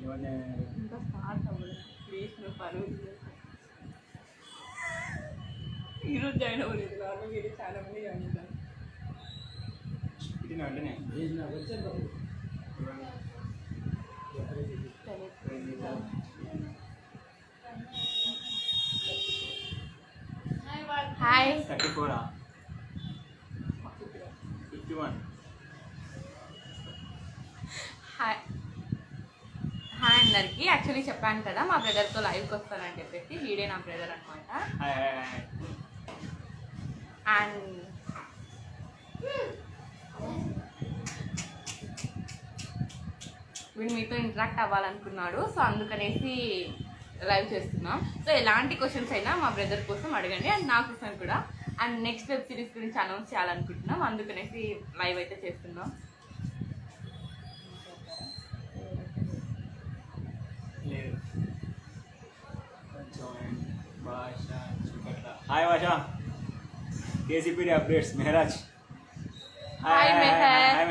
ఇంకా స్టార్ట్ అవ్వలేదు ప్లీజ్ నువ్వు పరువు ఈరోజు జాయిన్ అవ్వలేదు నార్మల్ ఇది చాలా మంది జాయిన్ అవుతారు హాయ్ 34 51 హాయ్ హాయ్ అందరికి యాక్చువల్లీ చెప్పాను కదా మా బ్రదర్తో లైవ్కి వస్తానని చెప్పేసి వీడే నా బ్రదర్ అనమాట అండ్ వీడు మీతో ఇంటరాక్ట్ అవ్వాలనుకున్నాడు సో అందుకనేసి లైవ్ చేస్తున్నాం సో ఎలాంటి క్వశ్చన్స్ అయినా మా బ్రదర్ కోసం అడగండి అండ్ నా కోసం కూడా అండ్ నెక్స్ట్ వెబ్ సిరీస్ గురించి అనౌన్స్ చేయాలనుకుంటున్నాం అందుకనేసి లైవ్ అయితే చేస్తున్నాం హాయ్ భాష కేసీపీడీ అప్డేట్స్ మెహరాజ్ హాయ్ మెహర్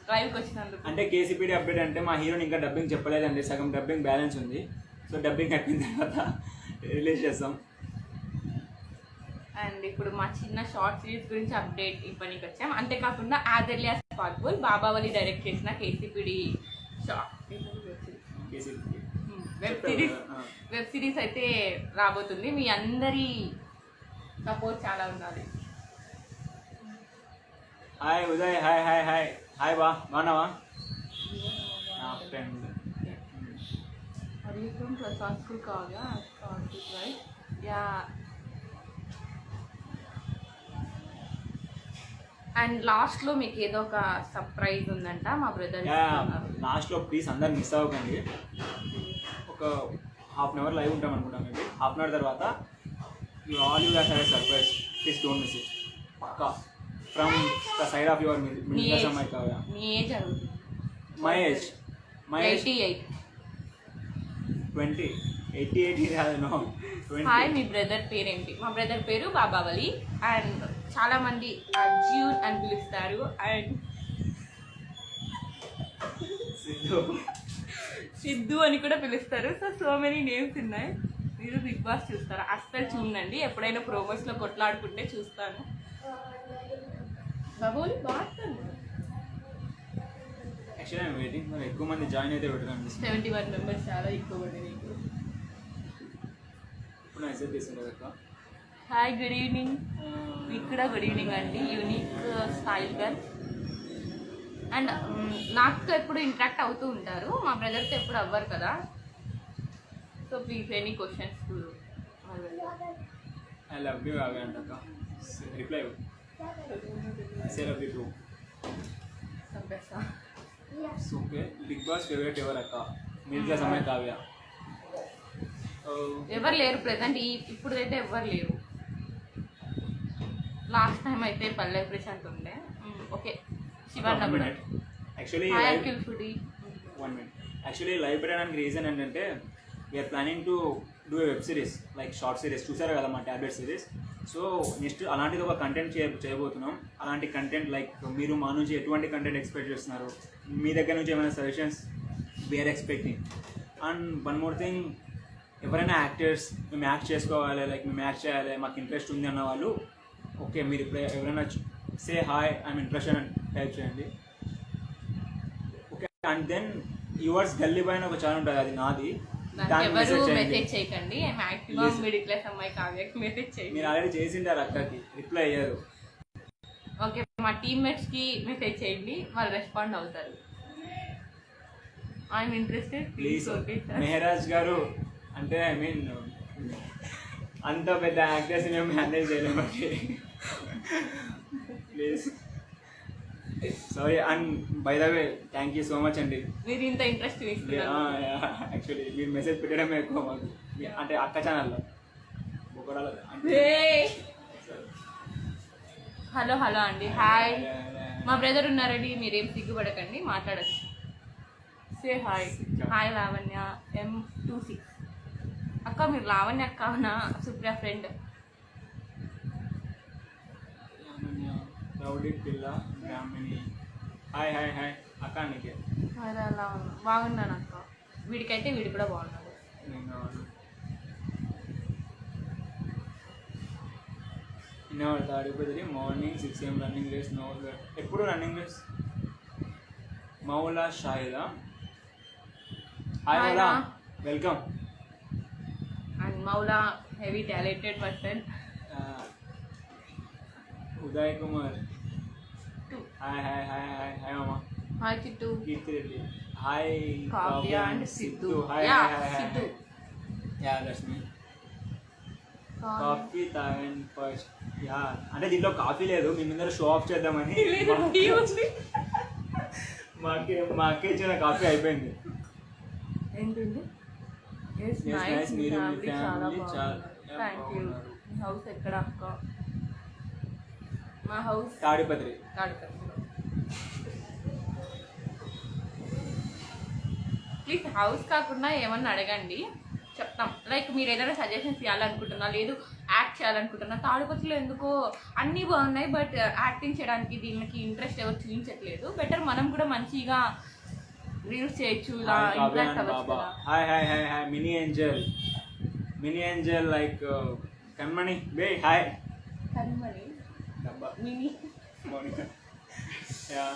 లైవ్కి వచ్చినందుకు అంటే కేసీపీడీ అప్డేట్ అంటే మా హీరోని ఇంకా డబ్బింగ్ చెప్పలేదండి సగం డబ్బింగ్ బ్యాలెన్స్ ఉంది సో డబ్బింగ్ అయిపోయిన తర్వాత రిలీజ్ చేస్తాం అండ్ ఇప్పుడు మా చిన్న షార్ట్ సిరీస్ గురించి అప్డేట్ ఇవ్వడానికి వచ్చాం అంతేకాకుండా as early as possible Babavali direct చేసిన కేసీపీడీ వెబ్ సిరీస్ అయితే రాబోతుంది మీ అందరి సపోర్ట్ చాలా ఉండాలి hi Uday hi hi hi hi బాగున్నావా నా ఫ్రెండ్ స్కూల్ కావాలా యా అండ్ లాస్ట్లో మీకు ఏదో ఒక సర్ప్రైజ్ ఉందంట మా బ్రదర్ లాస్ట్లో ప్లీజ్ అందరు మిస్ అవ్వకండి ఒక హాఫ్ అన్ అవర్ లైవ్ ఉంటాం అనుకుంటాం మేబీ హాఫ్ అన్ అవర్ తర్వాత all you have a surprise please don't miss it పక్కా from the side of your middle class అమ్మాయి కావ్య మీ ఏజ్ అడుగుతుంది మై ఏజ్ 88 88 కాదు నో 20 హాయ్ మీ బ్రదర్ పేరేంటి మా బ్రదర్ పేరు బాబావలి అండ్ చాలా మంది అర్జున్ అని పిలుస్తారు అండ్ సిద్ధు అని కూడా పిలుస్తారు సో మెనీ నేమ్స్ ఉన్నాయి మీరు బిగ్ బాస్ చూస్తారా అస్సలు చూడండి ఎప్పుడైనా ప్రోమోస్లో కొట్లాడుకుంటే చూస్తాను బాబోలి బాగుంటుంది యాక్చువల్లీ ఐఎమ్ వెయిటింగ్ మరి ఎక్కువ మంది జాయిన్ అయితే పెట్టండి 71 మెంబర్స్ చాలా ఎక్కువ మంది నీకు ఇప్పుడు నా ఎగ్జామ్ తీసుకుంటారు అక్క హాయ్ గుడ్ ఈవినింగ్ మీకు కూడా గుడ్ ఈవినింగ్ అండి యూనిక్ స్టైల్ గర్ల్ అండ్ నాకు ఎప్పుడు ఇంటరాక్ట్ అవుతూ ఉంటారు మా బ్రదర్తో ఎప్పుడు అవ్వరు కదా so please any questions I love you అవే అంటక్క reply say love you too super Bigg Boss favourite ఎవరు అక్క మిడిల్ క్లాస్ అమ్మాయి కావ్య ఎవరు లేరు ప్రెసెంట్ ఇప్పుడైతే ఎవరు లేరు లాస్ట్ టైం అయితే పల్లె ప్రశాంత్ ఉండే ఓకే శివన్న కూడా యాక్చువల్లీ 1 minute యాక్చువల్లీ లైవ్ పెట్టడానికి రీజన్ ఏంటంటే we're planning to do a web series like short series చూసారు కదా మా ట్యాబ్లెట్ సిరీస్ సో నెక్స్ట్ అలాంటిది ఒక కంటెంట్ చేయబోతున్నాం అలాంటి కంటెంట్ లైక్ మీరు మా నుంచి ఎటువంటి కంటెంట్ ఎక్స్పెక్ట్ చేస్తున్నారు మీ దగ్గర నుంచి ఏమైనా suggestions we're expecting and one more thing ఎవరైనా యాక్టర్స్ మేము యాక్ట్ చేసుకోవాలి లైక్ మేము యాక్ట్ చేయాలి మాకు ఇంట్రెస్ట్ ఉంది అన్న వాళ్ళు ఓకే మీరు ఇప్పుడు ఎవరైనా సే హాయ్ ఐఎమ్ ఇంట్రెస్టెడ్ అని టైప్ చేయండి okay and then yours gully bye అని ఒక ఛానల్ ఉంటుంది అది నాది మెసేజ్ చేయకండి మిడిల్ క్లాస్ అమ్మాయి కావ్యకి మెసేజ్ చేయండి మీరు ఆల్రెడీ చేసిండారు అక్కకి రిప్లై అయ్యారు ఓకే మా టీమ్మేట్స్కి మెసేజ్ చేయండి వాళ్ళు రెస్పాండ్ అవుతారు ఐఎమ్ ఇంట్రెస్టెడ్ ప్లీజ్ మెహరాజ్ గారు అంటే ఐ మీన్ అంత పెద్ద యాక్టర్స్ మేము హ్యాండిల్ చేయలేము please sorry and by the way thank you so much అండి మీరు ఇంత ఇంట్రెస్ట్ యాక్చువల్లీ మీరు మెసేజ్ పెట్టడమే ఎక్కువ మాకు అంటే అక్క ఛానల్లో హలో హలో అండి హాయ్ మా బ్రదర్ ఉన్నారండి మీరేం సిగ్గుపడకండి మాట్లాడచ్చు say hi hi Lavanya M26 అక్క మీరు లావణ్య అక్క అవునా సుప్రియ ఫ్రెండ్ రౌడీ పిల్ల బ్రాహ్మణి హాయ్ హాయ్ హాయ్ అక్క నీకే అలా ఉన్నా బాగున్నాను అక్క వీడికైతే వీడు కూడా బాగున్నాడు. Tadipatri morning 6 AM running race. No ఎప్పుడు running race? Moula Shahida, hi Moula, welcome. And Moula heavy talented person. Uday Kumar, hi hi hi hi hi మామా. Hi Chittu. Keerthi Reddy, hi. Kavya and Siddhu. Hi ya hi hi Siddhu. Ya that's me. Coffee తాగండి ఫస్ట్. యా అంటే దీంట్లో coffee లేదు, మీ ముందర show off చేద్దామని. మాకే ఇచ్చిన కాఫీ అయిపోయింది. ఏంటండి? Yes, nice. మీరు మీ ఫ్యామిలీ చాలా థ్యాంక్ యూ. మీ హౌస్ ఎక్కడ అక్క? మా హౌస్ తాడిపత్రి. ప్లీజ్ హౌస్ కాకుండా ఏమన్నా అడగండి, చెప్తాం. లైక్ మీరు ఏదైనా సజెషన్స్ చేయాలనుకుంటున్నా, లేదు యాక్ట్ చేయాలనుకుంటున్నా. తాడిపత్రిలో ఎందుకో అన్నీ బాగున్నాయి, బట్ యాక్టింగ్ చేయడానికి దీనికి ఇంట్రెస్ట్ ఎవరు చూపించట్లేదు. బెటర్ మనం కూడా మంచిగా రీల్స్ చేయొచ్చు, ఇలా ఇంట్రాక్ట్ అవ్వచ్చు కదా. Hi hi hi hi mini angel. Mini angel like Kanmani bae hi. Kanmani mini Monica. Ya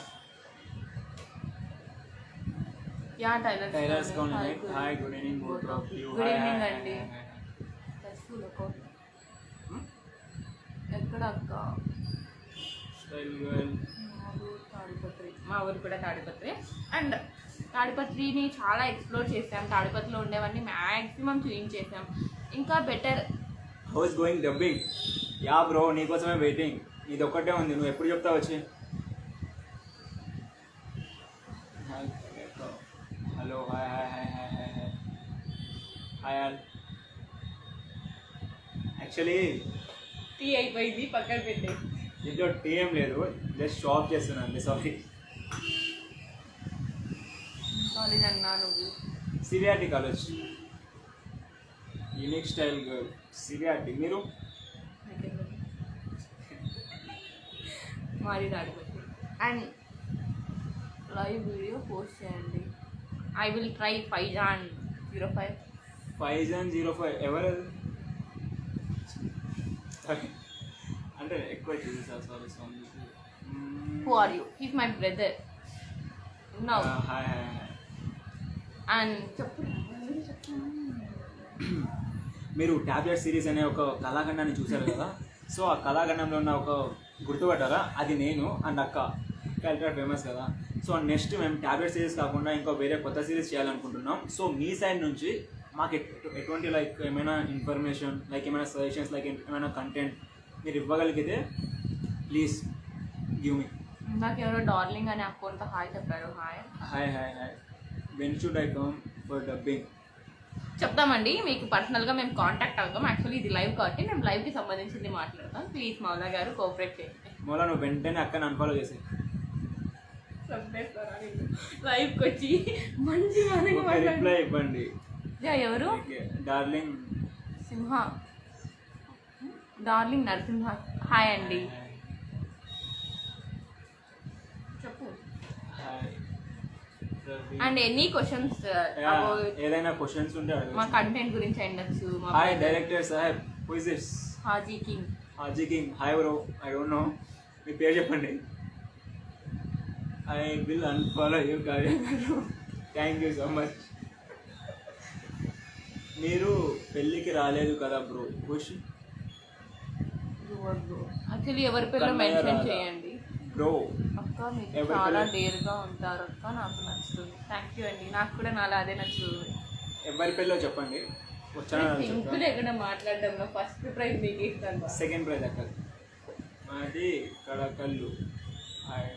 ya tailors colony. Hi good evening both of you. Good evening అండి. ఎక్కడ అక్క? Style girl. తాడిపత్రి. మా ఊరు కూడా తాడిపత్రి. అండ్ తాడిపత్రిని చాలా ఎక్స్ప్లోర్ చేసాం. తాడిపత్రిలో ఉండేవన్నీ మ్యాక్సిమం చూపించేసాం. ఇంకా better. How is going dubbing? Yeah bro, నీకోసమే వెయిటింగ్. ఇది ఒక్కటే ఉంది, నువ్వు ఎప్పుడు చెప్తావు వచ్చి? Hello hi hi hi hi hi hi hi all. Actually tea అయిపోయింది, పక్కన పెట్టే. దీంట్లో టీ ఏం లేదు, జస్ట్ షాప్ చేస్తున్నాను అండి. సారీ. కాలేజ్ అన్నా నువ్వు? CVRT college. Unique style girl CVRT. మీరు? మాది Tadipatri. And live video post చేయండి. I will try. 505. 505 ఎవరు? అంటే ఎక్కువ చూసారు. Sorry sorry. Who are you? He's my brother. No. Hi hi hi. And చెప్పు. మీరు టాబ్లెట్ సిరీస్ అనే ఒక కళాఖండాన్ని చూశారు కదా. సో ఆ కళాఖండంలో ఉన్న ఒక గుర్తుపట్టారా? అది నేను అండ్ అక్క. క్యారెక్టర్ ఫేమస్ కదా. సో నెక్స్ట్ మేము టాబ్లెట్ సిరీస్ కాకుండా ఇంకో వేరే కొత్త సిరీస్ చేయాలనుకుంటున్నాం. సో మీ సైడ్ నుంచి మాకు ఎటువంటి లైక్ ఏమైనా ఇన్ఫర్మేషన్, లైక్ ఏమైనా సజెషన్స్, లైక్ ఏమైనా కంటెంట్ మీరు ఇవ్వగలిగితే ప్లీజ్ గివ్ మీ. నాకు ఎవరో డార్లింగ్ అనే అకౌంట్తో హాయ్ చెప్పారు. Hi hi hi hi. When should I come for dubbing? చెప్తామండి, మీకు పర్సనల్గా మేము కాంటాక్ట్ అవుతాం. యాక్చువల్లీ ఇది లైవ్ కాబట్టి మేము లైవ్కి సంబంధించింది మాట్లాడతాం. ప్లీజ్ మౌలా గారు కోఆపరేట్ చేయండి. మౌలా నువ్వు వెంటనే అక్కని అన్ఫాలో చేసి లైవ్కి వచ్చి మంచి రిప్లై ఇవ్వండి. ఎవరు? Darling Simha. Darling Narasimha. Hi అండి. చెప్పు. అండ్ ఎనీ క్వశ్చన్స్, ఏదైనా క్వశ్చన్స్ ఉంటే మా కంటెంట్ గురించి అయ్యొచ్చు. హాయ్ డైరెక్టర్ సాహెబ్. Who is this? Haji king. Haji king. Hi bro. I don't know, మీ పేరు చెప్పండి. ఐ విల్ అన్ఫాలో యూ గారు. Thank you so much. మీరు పెళ్ళికి రాలేదు కదా బ్రో? ఖుషి. యాక్చువల్లీ ఎవరి పేరు మెన్షన్ చేయండి బ్రో. అక్క మీకు చాలా డేర్గా ఉంటారు అక్క, నాకు నచ్చుతుంది. థ్యాంక్ యూ అండి, నాకు కూడా నాలా అదే నచ్చుతుంది. ఎవరి పేరులో చెప్పండి. సింపుల్ ఎక్కడ మాట్లాడడంలో ఫస్ట్ ప్రైజ్ మీకు ఇస్తాను. సెకండ్ ప్రైజ్ అక్కడ మాది కడకల్లు. హాయ్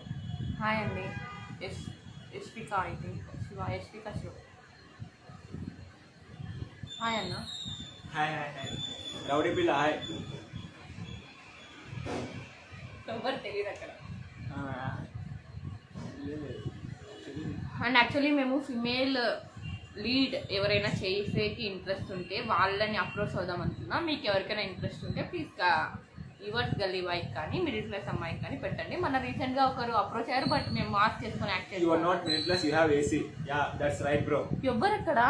హాయ్ అండి. ఎస్పిక ఐ థింక్ శివ. ఎస్పిక శివ. హాయ్ అన్న. Hi hi hi. రౌడీ పిల్ల. హాయ్. ఎవరు తెలియదు అక్కడ. అండ్ యాక్చువల్లీ మేము ఫిమేల్ లీడ్ ఎవరైనా చేసేకి ఇంట్రెస్ట్ ఉంటే వాళ్ళని అప్రోచ్ అవుదాం అనుకున్నా. మీకు ఎవరికైనా ఇంట్రెస్ట్ ఉంటే ప్లీజ్ యువర్స్ గల్లీ బాయ్కి కానీ మిడిల్ క్లాస్ అమ్మాయికి కానీ పెట్టండి. మన రీసెంట్గా ఒకరు అప్రోచ్ అయ్యారు, బట్ మేము మాస్క్ చేసుకొని యాక్ట్ యు ఆర్ చేస్తాం. Not middle class, you have AC. Yeah that's right bro. ఎవ్వరు అక్కడ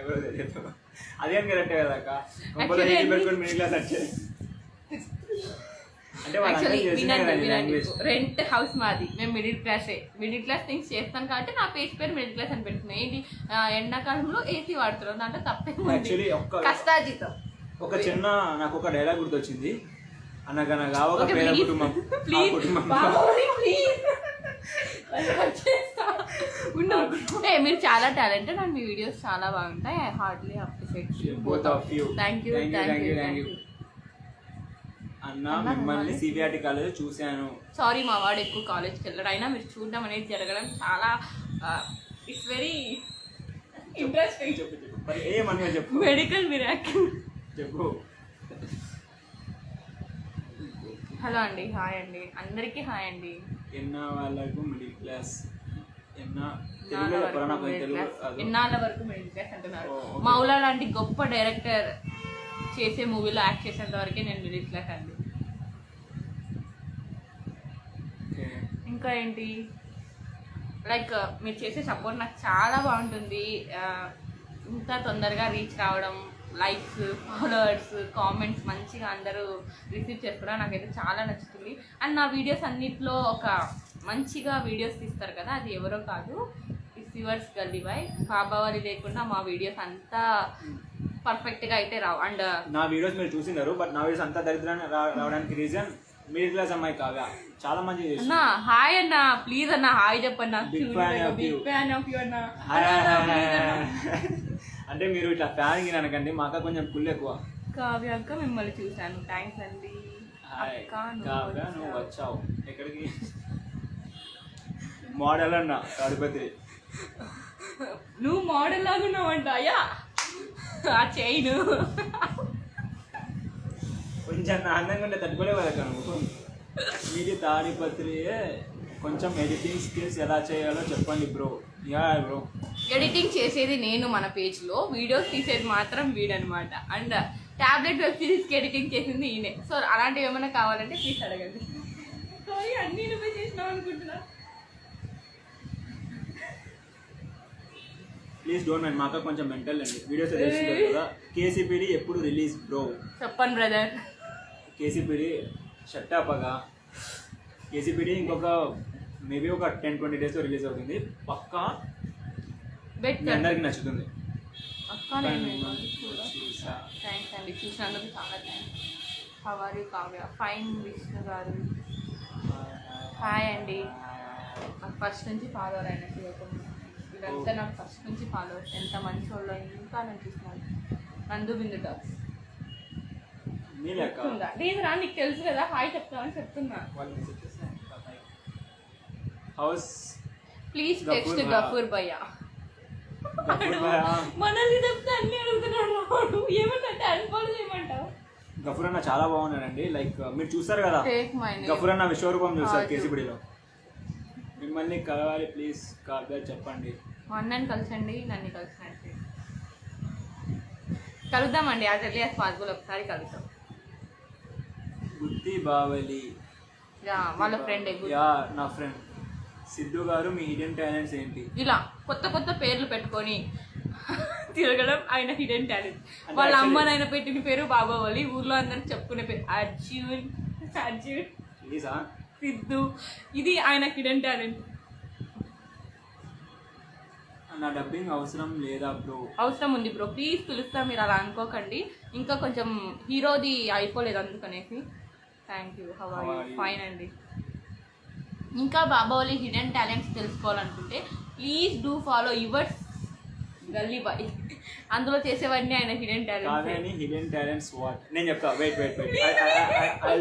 ఎవరో తెలియదు. అదేం కరెక్టే కదా అక్క. కొంపలో ఏసీ పెట్టుకొని మిడిల్ క్లాస్ వచ్చేది. అంటే యాక్చువల్లీ వినండి వినండి, లాంగ్వేజ్. రెంట్ హౌస్ మాది, మేము మిడిల్ క్లాసే. మిడిల్ క్లాస్ థింగ్స్ చేస్తాను కాబట్టి నా పేజ్ పేరు మిడిల్ క్లాస్ అని పెట్టుకున్నాను. ఏంటి ఎండాకాలంలో ఏసీ వాడుతున్నాం, దాంట్లో తప్పేముంది, యాక్చువల్లీ కష్టాజీతం. ఒక చిన్న నాకు ఒక డైలాగ్ గుర్తొచ్చింది. అనగనగా ఒక పేద కుటుంబం, ఆ ప్లీజ్ కుటుంబం మీరు చాలా టాలెంటెడ్ అండ్ మీ వీడియోస్ చాలా బాగుంటాయి. I hardly appreciate both of you. Thank you thank you. అన్న మిమ్మల్ని సిబిఆర్టీ కాలేజ్ చూశాను. సారీ మా వాడు ఎక్కువ కాలేజ్కి వెళ్ళాడు, అయినా మీరు చూడడం అనేది జరగడం చాలా ఇట్స్ వెరీ ఇంట్రెస్టింగ్. చెప్పు చెప్పు మరి ఏమన్నా చెప్పు. Medical miracle. చెప్పు. హలో అండి, హాయ్ అండి, అందరికీ హాయ్ అండి. ఎన్న వాళ్ళకు మిడిల్ క్లాస్, తెలుగులో చెప్పరా నాకు తెలుగు రాదు. ఎన్నాళ్ళ వరకు మిడిల్ క్లాస్ అంటున్నారు. ఓ, ఓకే. మౌలా లాంటి గొప్ప డైరెక్టర్ చేసే మూవీలో యాక్ట్ చేసేంత వరకే నేను మిడిల్ క్లాస్ అండి. ఓకే. ఇంకా ఏంటి, లైక్ మీరు చేసే సపోర్ట్ నాకు చాలా బాగుంటుంది. ఇంత తొందరగా రీచ్ రావడం, లైక్స్, ఫాలోవర్స్, కామెంట్స్ మంచిగా అందరూ రిసీవ్ చేసుకోవడం నాకైతే చాలా నచ్చుతుంది. అండ్ నా వీడియోస్ అన్నిట్లో ఒక మంచిగా వీడియోస్ తీస్తారు కదా, అది ఎవరో కాదు, ఇట్స్ యువర్స్ గల్లీ బాయ్. బాబావాలి లేకుండా మా వీడియోస్ అంతా పర్ఫెక్ట్గా అయితే రావు. అండ్ నా వీడియోస్ మీరు చూసినారు, బట్ నా వీడియోస్ అంతా దరిద్రాన్ని రావడానికి రీజన్ మిడిల్ క్లాస్ అమ్మాయి కావ్య. చాలా మంది అన్నా హాయ్ అన్న, ప్లీజ్ అన్న హాయ్ చెప్పన్నా. Big fan of you. Big fan of you అన్న. అంటే మీరు ఇట్లా ఫ్యాన్ అనకండి, మా అక్క కొంచెం కుళ్ళు ఎక్కువ. కావ్య అక్క మిమ్మల్ని చూశాను, థ్యాంక్స్ అండి. హాయ్ అక్క కావ్య, నువ్వు వచ్చావు ఎక్కడికి? మోడల్ అన్న తిరుపతి. నువ్వు మోడల్ లాగా ఉన్నావంట. అయ్యా ఆ చైన్ కొంచెం నా అందంగా ఉంటే తట్టుకోలేవు కదా నువ్వు. మీది తాడిపత్రి, కొంచెం ఎడిటింగ్ స్కిల్స్ ఎలా చేయాలో చెప్పండి బ్రో. యా బ్రో, ఎడిటింగ్ చేసేది నేను మన పేజ్లో, వీడియోస్ తీసేది మాత్రం వీడనమాట. అండ్ టాబ్లెట్ వెబ్ సిరీస్కి ఎడిటింగ్ చేసింది ఈయనే. సో అలాంటివి ఏమైనా కావాలంటే ప్లీజ్ అడగండి. సారీ అన్నీ నువ్వే చేసినావు అనుకుంటున్నా. ప్లీజ్ డోంట్ మైండ్, మాకు కొంచెం మెంటల్ అండి. వీడియోస్ తెలుస్తుంది కదా. కేసీపీడీ ఎప్పుడు రిలీజ్ బ్రో? చెప్పండి బ్రదర్. కేసీపీడీ షట్టాపగా. కేసీపీడీ ఇంకొక మేబీ ఒక 10-20 డేస్లో రిలీజ్ అవుతుంది. పక్కా బెట్ మీ అందరికి నచ్చుతుంది. అక్క నేను థ్యాంక్స్ అండి, చూసినందుకు చాలా thanks. How are you Kavya? Fine Vishnu గారు హాయ్ అండి. నాకు ఫస్ట్ నుంచి ఫాలోవర్ అయిన శివకుమార్, ఇదంతా నాకు ఫస్ట్ నుంచి ఫాలోవర్స్. ఎంత మంచి వాళ్ళు ఇంకా నేను చూస్తున్నాను. నందు బిందు టాక్స్ మీ లెక్క చెప్తుందా లేదు రా, నీకు తెలుసు కదా హాయ్ చెప్తామని చెప్తున్నా. హౌస్ ప్లీజ్ టెక్స్ట్ గఫూర్ భయ్యా. గఫూర్ భయ్యా. మనల్ని చెప్తే అన్ని అడుగుతున్నాడు వాడు. ఏమంటే అన్ఫాలో చేయమంటావు? గఫూర్ అన్న చాలా బాగున్నాడండి. లైక్ మీరు చూస్తారు కదా, టేక్ మై నేమ్. గఫూర్ అన్న విశ్వరూపం చూస్తారు కేసీపీడీలో. మిమ్మల్ని కలవాలి ప్లీజ్ కావ్య చెప్పండి. మా అన్నని కలిసండి, నన్ను కలిసినట్టు కలుద్దామండి. యాజ్ ఎర్లీ యాజ్ పాసిబుల్ ఒకసారి కలుద్దాం. బుద్ధి బావలి. యా వాళ్ళ ఫ్రెండ్. యా నా ఫ్రెండ్. సిద్ధు గారు మీ హిడెన్ టాలెంట్స్ ఏంటి? ఇలా కొత్త కొత్త పేర్లు పెట్టుకొని తిరగడం ఆయన హిడెన్ టాలెంట్. వాళ్ళ actually- అమ్మ నాయన పెట్టిన పేరు బాబావళి, ఊర్లో అందరికి చెప్పుకునే పేరు అర్జున్, ప్లీజా? సిద్ధు. ఇది ఆయన హిడెన్ టాలెంట్. నా డబ్బింగ్ అవసరం లేదా బ్రో? అవసరం ఉంది బ్రో, ప్లీజ్ పిలుస్తా, మీరు అలా అనుకోకండి. ఇంకా కొంచెం హీరోది అయిపోలేదు అందుకనేసి. Thank you. How are you? Fine అండి. ఇంకా బాబావళి హిడెన్ టాలెంట్స్ తెలుసుకోవాలనుకుంటే please do follow yours gully boy. అందులో చేసేవన్నీ ఆయన హిడెన్ టాలెంట్స్. కావ్యాని హిడెన్ టాలెంట్స్ వాట్? నేను చెప్తా. Wait I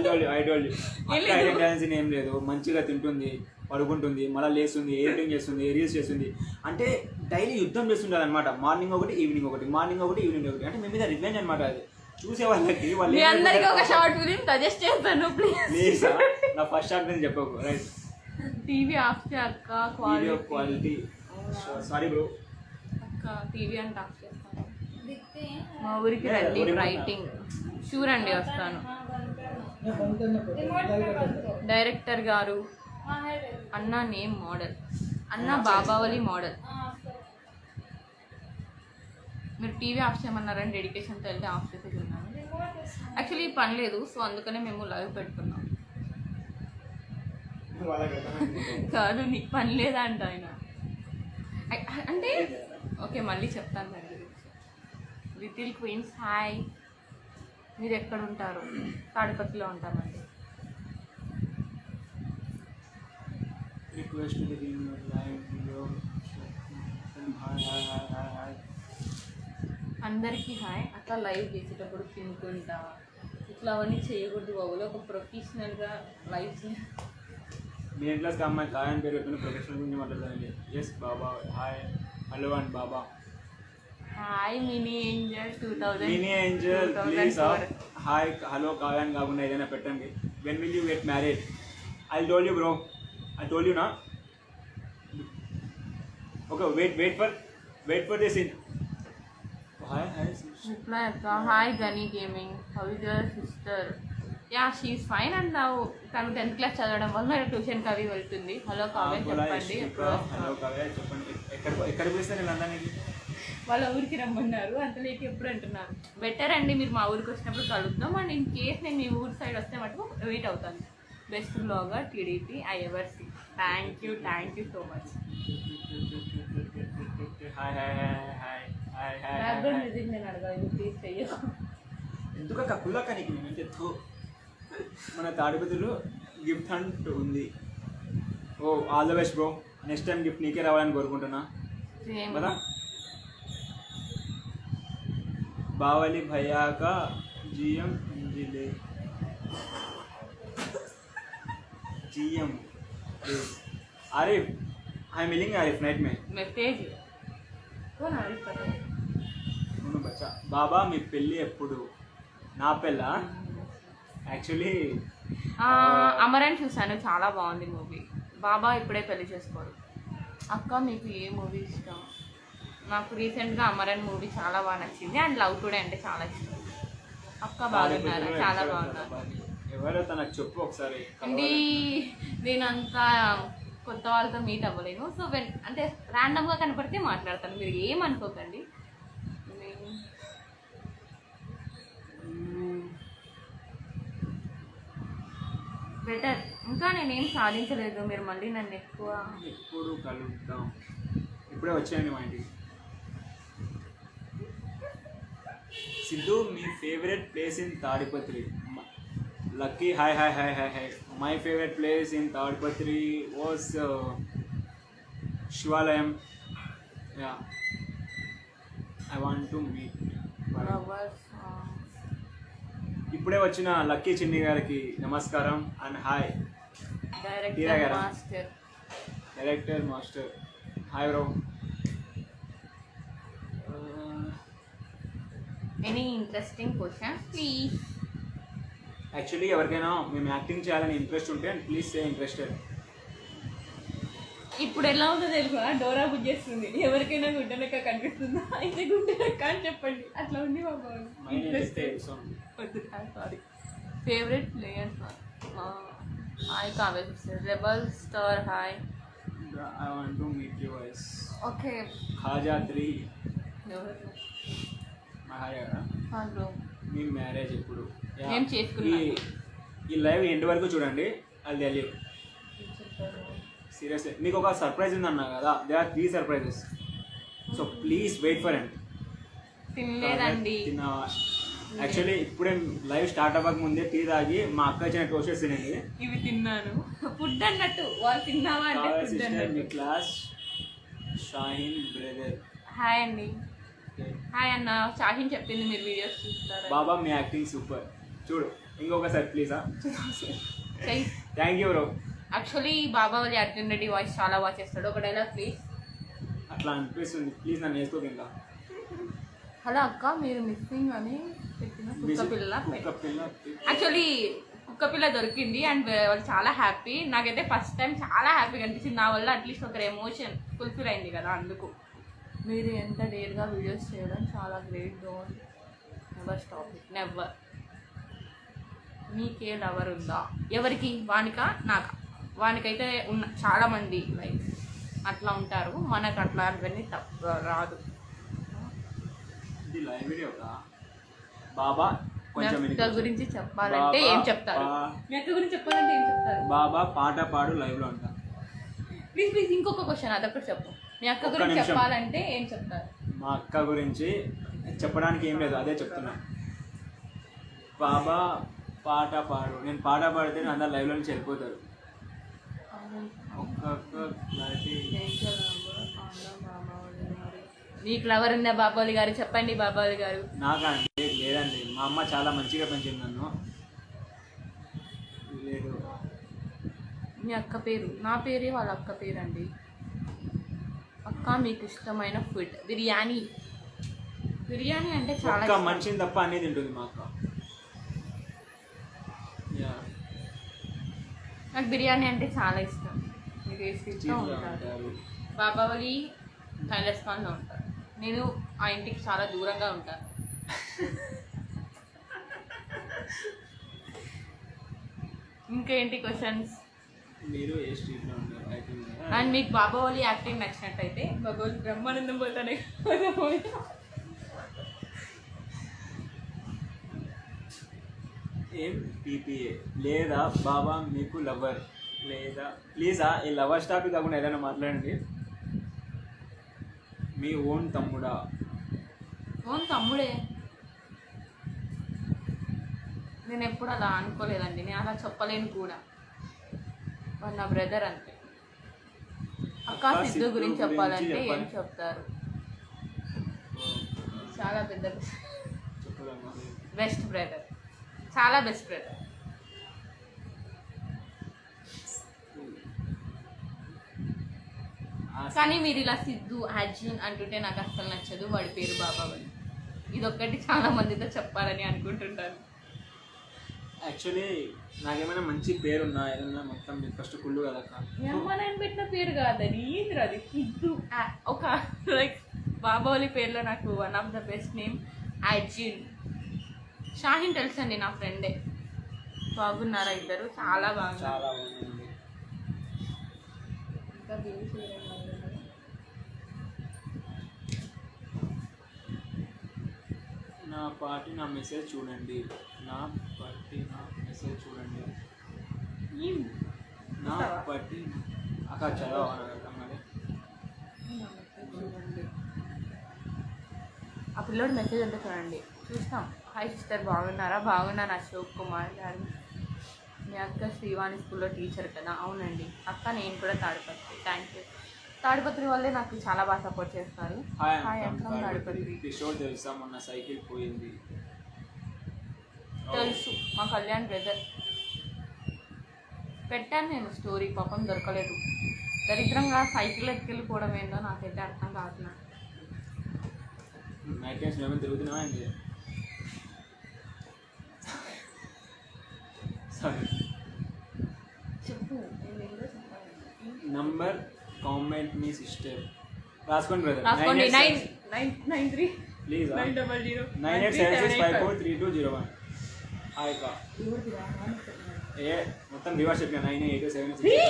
told you. అట్లా హిడెన్ టాలెంట్స్ ఏం లేదు. మంచిగా తింటుంది, పడుకుంటుంది, మళ్ళీ లేస్తుంది, ఎడిటింగ్ చేస్తుంది, రీల్స్ చేస్తుంది. అంటే డైలీ యుద్ధం చేస్తుంటుంది అనమాట. మార్నింగ్ ఒకటి, ఈవినింగ్ ఒకటి, మార్నింగ్ ఒకటి, ఈవినింగ్ ఒకటి. అంటే మీ మీద రివెంజ్ అనమాట. అది చూసే వాళ్ళకి మీ అందరికీ ఒక షార్ట్ ఫిలిం సజెస్ట్ చేస్తాను ప్లీజ్. నా ఫస్ట్ షార్ట్ నేను చెప్పకు. రైట్, టీవీ ఆఫ్ చే అక్క, క్వాలిటీ. సారీ బ్రో, అక్క టీవీ అంటే ఆఫ్ చేస్తాను. మా ఊరికి రండి రైటింగ్. షూర్ అండి వస్తాను. డైరెక్టర్ గారు అన్న నేమ్ మోడల్ అన్న బాబావలి మోడల్. మీరు టీవీ ఆఫ్ చేయమన్నారని డెడికేషన్తో వెళ్తే ఆఫ్ చేసేది ఉన్నాను. యాక్చువల్లీ పని లేదు, సో అందుకనే మేము లైవ్ పెట్టుకున్నాం. కాదు నీకు పని లేదా అంట ఆయన అంటే. ఓకే మళ్ళీ చెప్తాను దాని గురించి. లిటిల్ క్వీన్స్ హాయ్, మీరు ఎక్కడ ఉంటారు? తాడిపత్రిలో ఉంటామండి. రిక్వెస్ట్ అందరికీ హాయ్. అట్లా లైవ్ చేసేటప్పుడు తినుకుంటా ఇట్లా అవన్నీ చేయకూడదు బాబులో. ఒక ప్రొఫెషనల్గా లైవ్ చేయాలి. మీ క్లాస్ అమ్మాయి కాయ అని పేరు పెట్టుకుని ప్రొఫెషనల్ గురించి మాట్లాడతానండి. Yes Baba hi hello and Baba hi mini angel 2000 mini angel please hi hello కాయ అని కాకుండా ఏదైనా పెట్టండి. When will you get married? I told you bro, I told you నా. Okay wait for this in hi hi reply అక్క hi Ghani gaming how is your sister? Ya she is fine. And తను 10th class చదవడం వల్ల ట్యూషన్కి అవి వెళ్తుంది. Hello Kavya చెప్పండి. Hello Kavya చెప్పండి. ఎక్కడ పిలుస్తారు నేను అందరికి? వాళ్ళ ఊరికి రమ్మన్నారు. అంతలోకి ఎప్పుడు అంటున్నారు. బెటర్ అండి మీరు మా ఊరికి వచ్చినప్పుడు కలుద్దాం. అండ్ ఇన్ కేస్ నేను మీ ఊరి సైడ్ వస్తే మటుకు వెయిట్ అవుతాను. Best blogger TDP I ever see. Thank you so much. Hi hi hi hi hi background music నేను అడగాలి ప్లీజ్ చెయ్యకు. ఎందుకు కుళ్ళక నీకు నేను చెప్తూ. మన తాడిపత్రిలో గిఫ్ట్ హంట్ ఉంది. Oh all the best bro. Next time gift నీకే రావాలని కోరుకుంటున్నా కదా. బావలి భయ్యాక జిఎం ఇంజిలే జిఎం आरिफ आई एम मिलिंग आरिफ नाइट में మెసేజ్ कौन आरिफ पता है అవును బచ్చా. బాబా మీ పెళ్ళి ఎప్పుడు? నా పెళ్ళ యాక్చువల్లీ అమరన్ చూశాను, చాలా బాగుంది మూవీ. బాబా ఇప్పుడే పెళ్లి చేసుకోరు. అక్క మీకు ఏ మూవీ ఇష్టం? నాకు రీసెంట్గా అమరన్ మూవీ చాలా బాగా నచ్చింది. అండ్ లవ్ టుడే అంటే చాలా ఇష్టం. అక్క బాగున్నారా? చాలా బాగున్నారు. ఎవరో తనకు చెప్పు ఒకసారి. అండి నేనంతా కొత్త వాళ్ళతో మీట్ అవ్వలేను. సో అంటే ర్యాండమ్గా కనపడితే మాట్లాడతాను, మీరు ఏమనుకోకండి. బెటర్. ఇంకా నేనేం సాధించలేదు, మీరు మళ్ళీ నన్ను ఎక్కువ ఎప్పుడు కలుద్దాం. ఇప్పుడే వచ్చాయండి మా ఇంటికి. సిద్ధు మీ favourite place in Tadipatri? Lucky hi hi hi hi hi. My favourite place in Tadipatri was Shivalayam. Ya I want to meet. ఇప్పుడే వచ్చిన లక్కీ చిన్ని గారికి నమస్కారం and hi. Director master hi bro. Any interesting question please. Actually ఎవరికైనా మేము acting చేయాలని interest ఉంటే please say interested. ఇప్పుడు ఎలా ఉందో తెలుసా? డోరా బుక్ చేస్తుంది. ఎవరికైనా గుడ్డలెక్క కనిపిస్తుందా? అయితే గుడ్డలెక్క అని చెప్పండి. అట్లా ఉంది Baba. Sorry. Favourite player hi Kavya sister. Rebel star hi. I want to meet you guys. Okay Khaja 3 ఎవరు? Hi bro. మీ మ్యారేజ్ ఎప్పుడు? నేను చేసుకున్నా. ఈ లైవ్ ఎండ్ వరకు చూడండి. అది తెలియదు సీరియస్లీ. మీకు ఒక సర్ప్రైజ్ ఉందన్నా కదా, they are 3 surprises. So please wait for it. తినలేదండి. యాక్చువల్లీ ఇప్పుడే లైవ్ స్టార్ట్ అవ్వక ముందే టీ తాగి మా అక్క ఇచ్చిన టోస్టెస్ తినేది. ఇవి తిన్నాను. ఫుడ్ అన్నట్టు వాళ్ళు తిన్నావా అంటే ఫుడ్ అన్నట్టు. మీ క్లాస్ షాహీన్ బ్రదర్ హాయ్ అండి. హాయ్ అన్న. షాహీన్ చెప్పింది మీరు వీడియోస్ చూస్తారా? బాబా మీ యాక్టింగ్ సూపర్. చూడు ఇంకొకసారి ప్లీజా. Thank you bro. Actually Baba వాళ్ళ అర్జున్ రెడ్డి వాయిస్ చాలా బాగా చేస్తాడు. ఒక డైలాగ్ ప్లీజ్. అట్లా అనిపిస్తుంది, ప్లీజ్ నన్ను వేసుకోక ఇంకా. హలో అక్క మీరు మిస్సింగ్ అని పెట్టిన కుక్కపిల్ల. యాక్చువల్లీ కుక్కపిల్ల దొరికింది అండ్ వాళ్ళు చాలా హ్యాపీ. నాకైతే ఫస్ట్ టైం చాలా హ్యాపీగా అనిపించింది. నా వల్ల అట్లీస్ట్ ఒక ఎమోషన్ ఫుల్ఫిల్ అయింది కదా, అందుకు. మీరు ఎంత డేర్గా వీడియోస్ చేయడం చాలా great. Don't never stop it. Never. మీకే లవర్ ఉందా? ఎవరికి? వానికా నాకా? వానికైతే ఉన్న చాలా మంది లైక్ అట్లా ఉంటారు, మనకు అట్లాంటివన్నీ రాదు. ఇది లైవ్ వీడియో బాబా కొంచెం మీ అక్క గురించి చెప్పాలంటే ఏం చెప్తారు? మీ అక్క గురించి చెప్పాలంటే ఏం చెప్తారు? బాబా పాట పాడు లైవ్ లో ఉంటా. ప్లీజ్ ప్లీజ్ ఇంకొక క్వశ్చన్ అదొకటి చెప్పు. మీ అక్క ఒక్క గురించి నిమిషం. చెప్పాలంటే ఏం చెప్తారు? మా అక్క గురించి చెప్పడానికి ఏం లేదు, అదే చెప్తున్నా. బాబా పాట పాడు, నేను పాట పాడితే అందరు లైవ్ లో నుంచి వెళ్ళిపోతారు. ఒక్కొక్క క్లారిటీ. మీకు లవర్ ఉందా బాబాలి గారు? చెప్పండి బాబాలి గారు. నాకండి లేదండి, మా అమ్మ చాలా మంచిగా పెంచింది నన్ను. లేదు. మీ అక్క పేరు? నా పేరే వాళ్ళ అక్క పేరు అండి. అక్క మీకు ఇష్టమైన ఫుడ్? బిర్యానీ. బిర్యానీ అంటే చాలా ఒక్క మనిషిని తప్ప అన్నీ తింటుంది మా అక్క. నాకు బిర్యానీ అంటే చాలా ఇష్టం. మీరు టేస్టీగా ఉంటారు. బాబావలి కైలాస్ఖాన్లో ఉంటారు, నేను ఆ ఇంటికి చాలా దూరంగా ఉంటాను. ఇంకేంటి క్వశ్చన్స్? మీరు ఏ స్ట్రీట్లో ఉంటారు? అండ్ మీకు బాబావలి యాక్టింగ్ నచ్చినట్టయితే బాబావలి బ్రహ్మానందం పోతానే ఏం పీపీఏ లేదా బాబా మీకు లవర్ లేదా ప్లీజా ఈ లవర్ టాపిక్ కాకుండా ఏదైనా మాట్లాడండి. మీ ఓన్ తమ్ముడా? ఓన్ తమ్ముడే. నేను ఎప్పుడు అలా అనుకోలేదండి, నేను అలా చెప్పలేను కూడా. వాడు నా బ్రదర్ అంతే. అక్క సిద్ధు గురించి చెప్పాలంటే ఏం చెప్తారు? చాలా పెద్ద బెస్ట్ బ్రదర్, చాలా బెస్ట్ బ్రదర్. కానీ మీరు ఇలా సిద్ధు అర్జున్ అంటుంటే నాకు అస్సలు నచ్చదు. వాడి పేరు బాబావలి. ఇదొక్కటి చాలా మందితో చెప్పాలని అనుకుంటుంటాను. యాక్చువల్లీ నాకేమైనా మంచి పేరున్నా ఏదన్నా మొత్తం ఫస్ట్ కుళ్ళు కదక్క. నేను పెట్టిన పేరు కాదని ఏంద్ర అది సిద్ధు. ఒక లైక్ బాబావలి పేరులో నాకు one of the best name Arjun. Shaheen తెలుసండి, నా ఫ్రెండే. బాగున్నారా ఇద్దరు? చాలా బాగా. చాలా బాగుంది. నా పాటి నా మెసేజ్ చూడండి. నా పట్టి నా మెసేజ్ చూడండి. నా పట్టి అక్క చదవాలి. ఆ పిల్లోడు మెసేజ్ అంటే చూడండి, చూస్తాం. హాయ్ సిస్టర్, బాగున్నారా? బాగున్నాను అశోక్ కుమార్ గారు. మీ అక్క శ్రీవాణి స్కూల్లో టీచర్ కదా? అవునండి అక్క, నేను కూడా తాడిపత్రి. Thank you. తాడిపత్రి వాళ్ళే నాకు చాలా బాగా సపోర్ట్ చేస్తారు. హాయ్ అక్క తాడిపత్రి. కిషోర్ తెలుసా, మొన్న సైకిల్ పోయింది. తెలుసు, మా కళ్యాణ్ బ్రదర్. పెట్టాను నేను స్టోరీ, పాపం దొరకలేదు. దరిద్రంగా సైకిల్ ఎత్తుకెళ్ళిపోవడం ఏందో నాకైతే అర్థం కావట్లేదు. నైట్ టైమ్స్ మేము తిరుగుతున్నావా అండి? సారీ చెప్పు. నంబర్ కామెంట్ మీ సిస్టర్ రాసుకోండి బ్రదర్. రాసుకోండి. 993 ప్లీజ్ 900 9876543201. హాయ్ అక్క. ఏ మొత్తం రివర్స్ చెప్పిన 9887.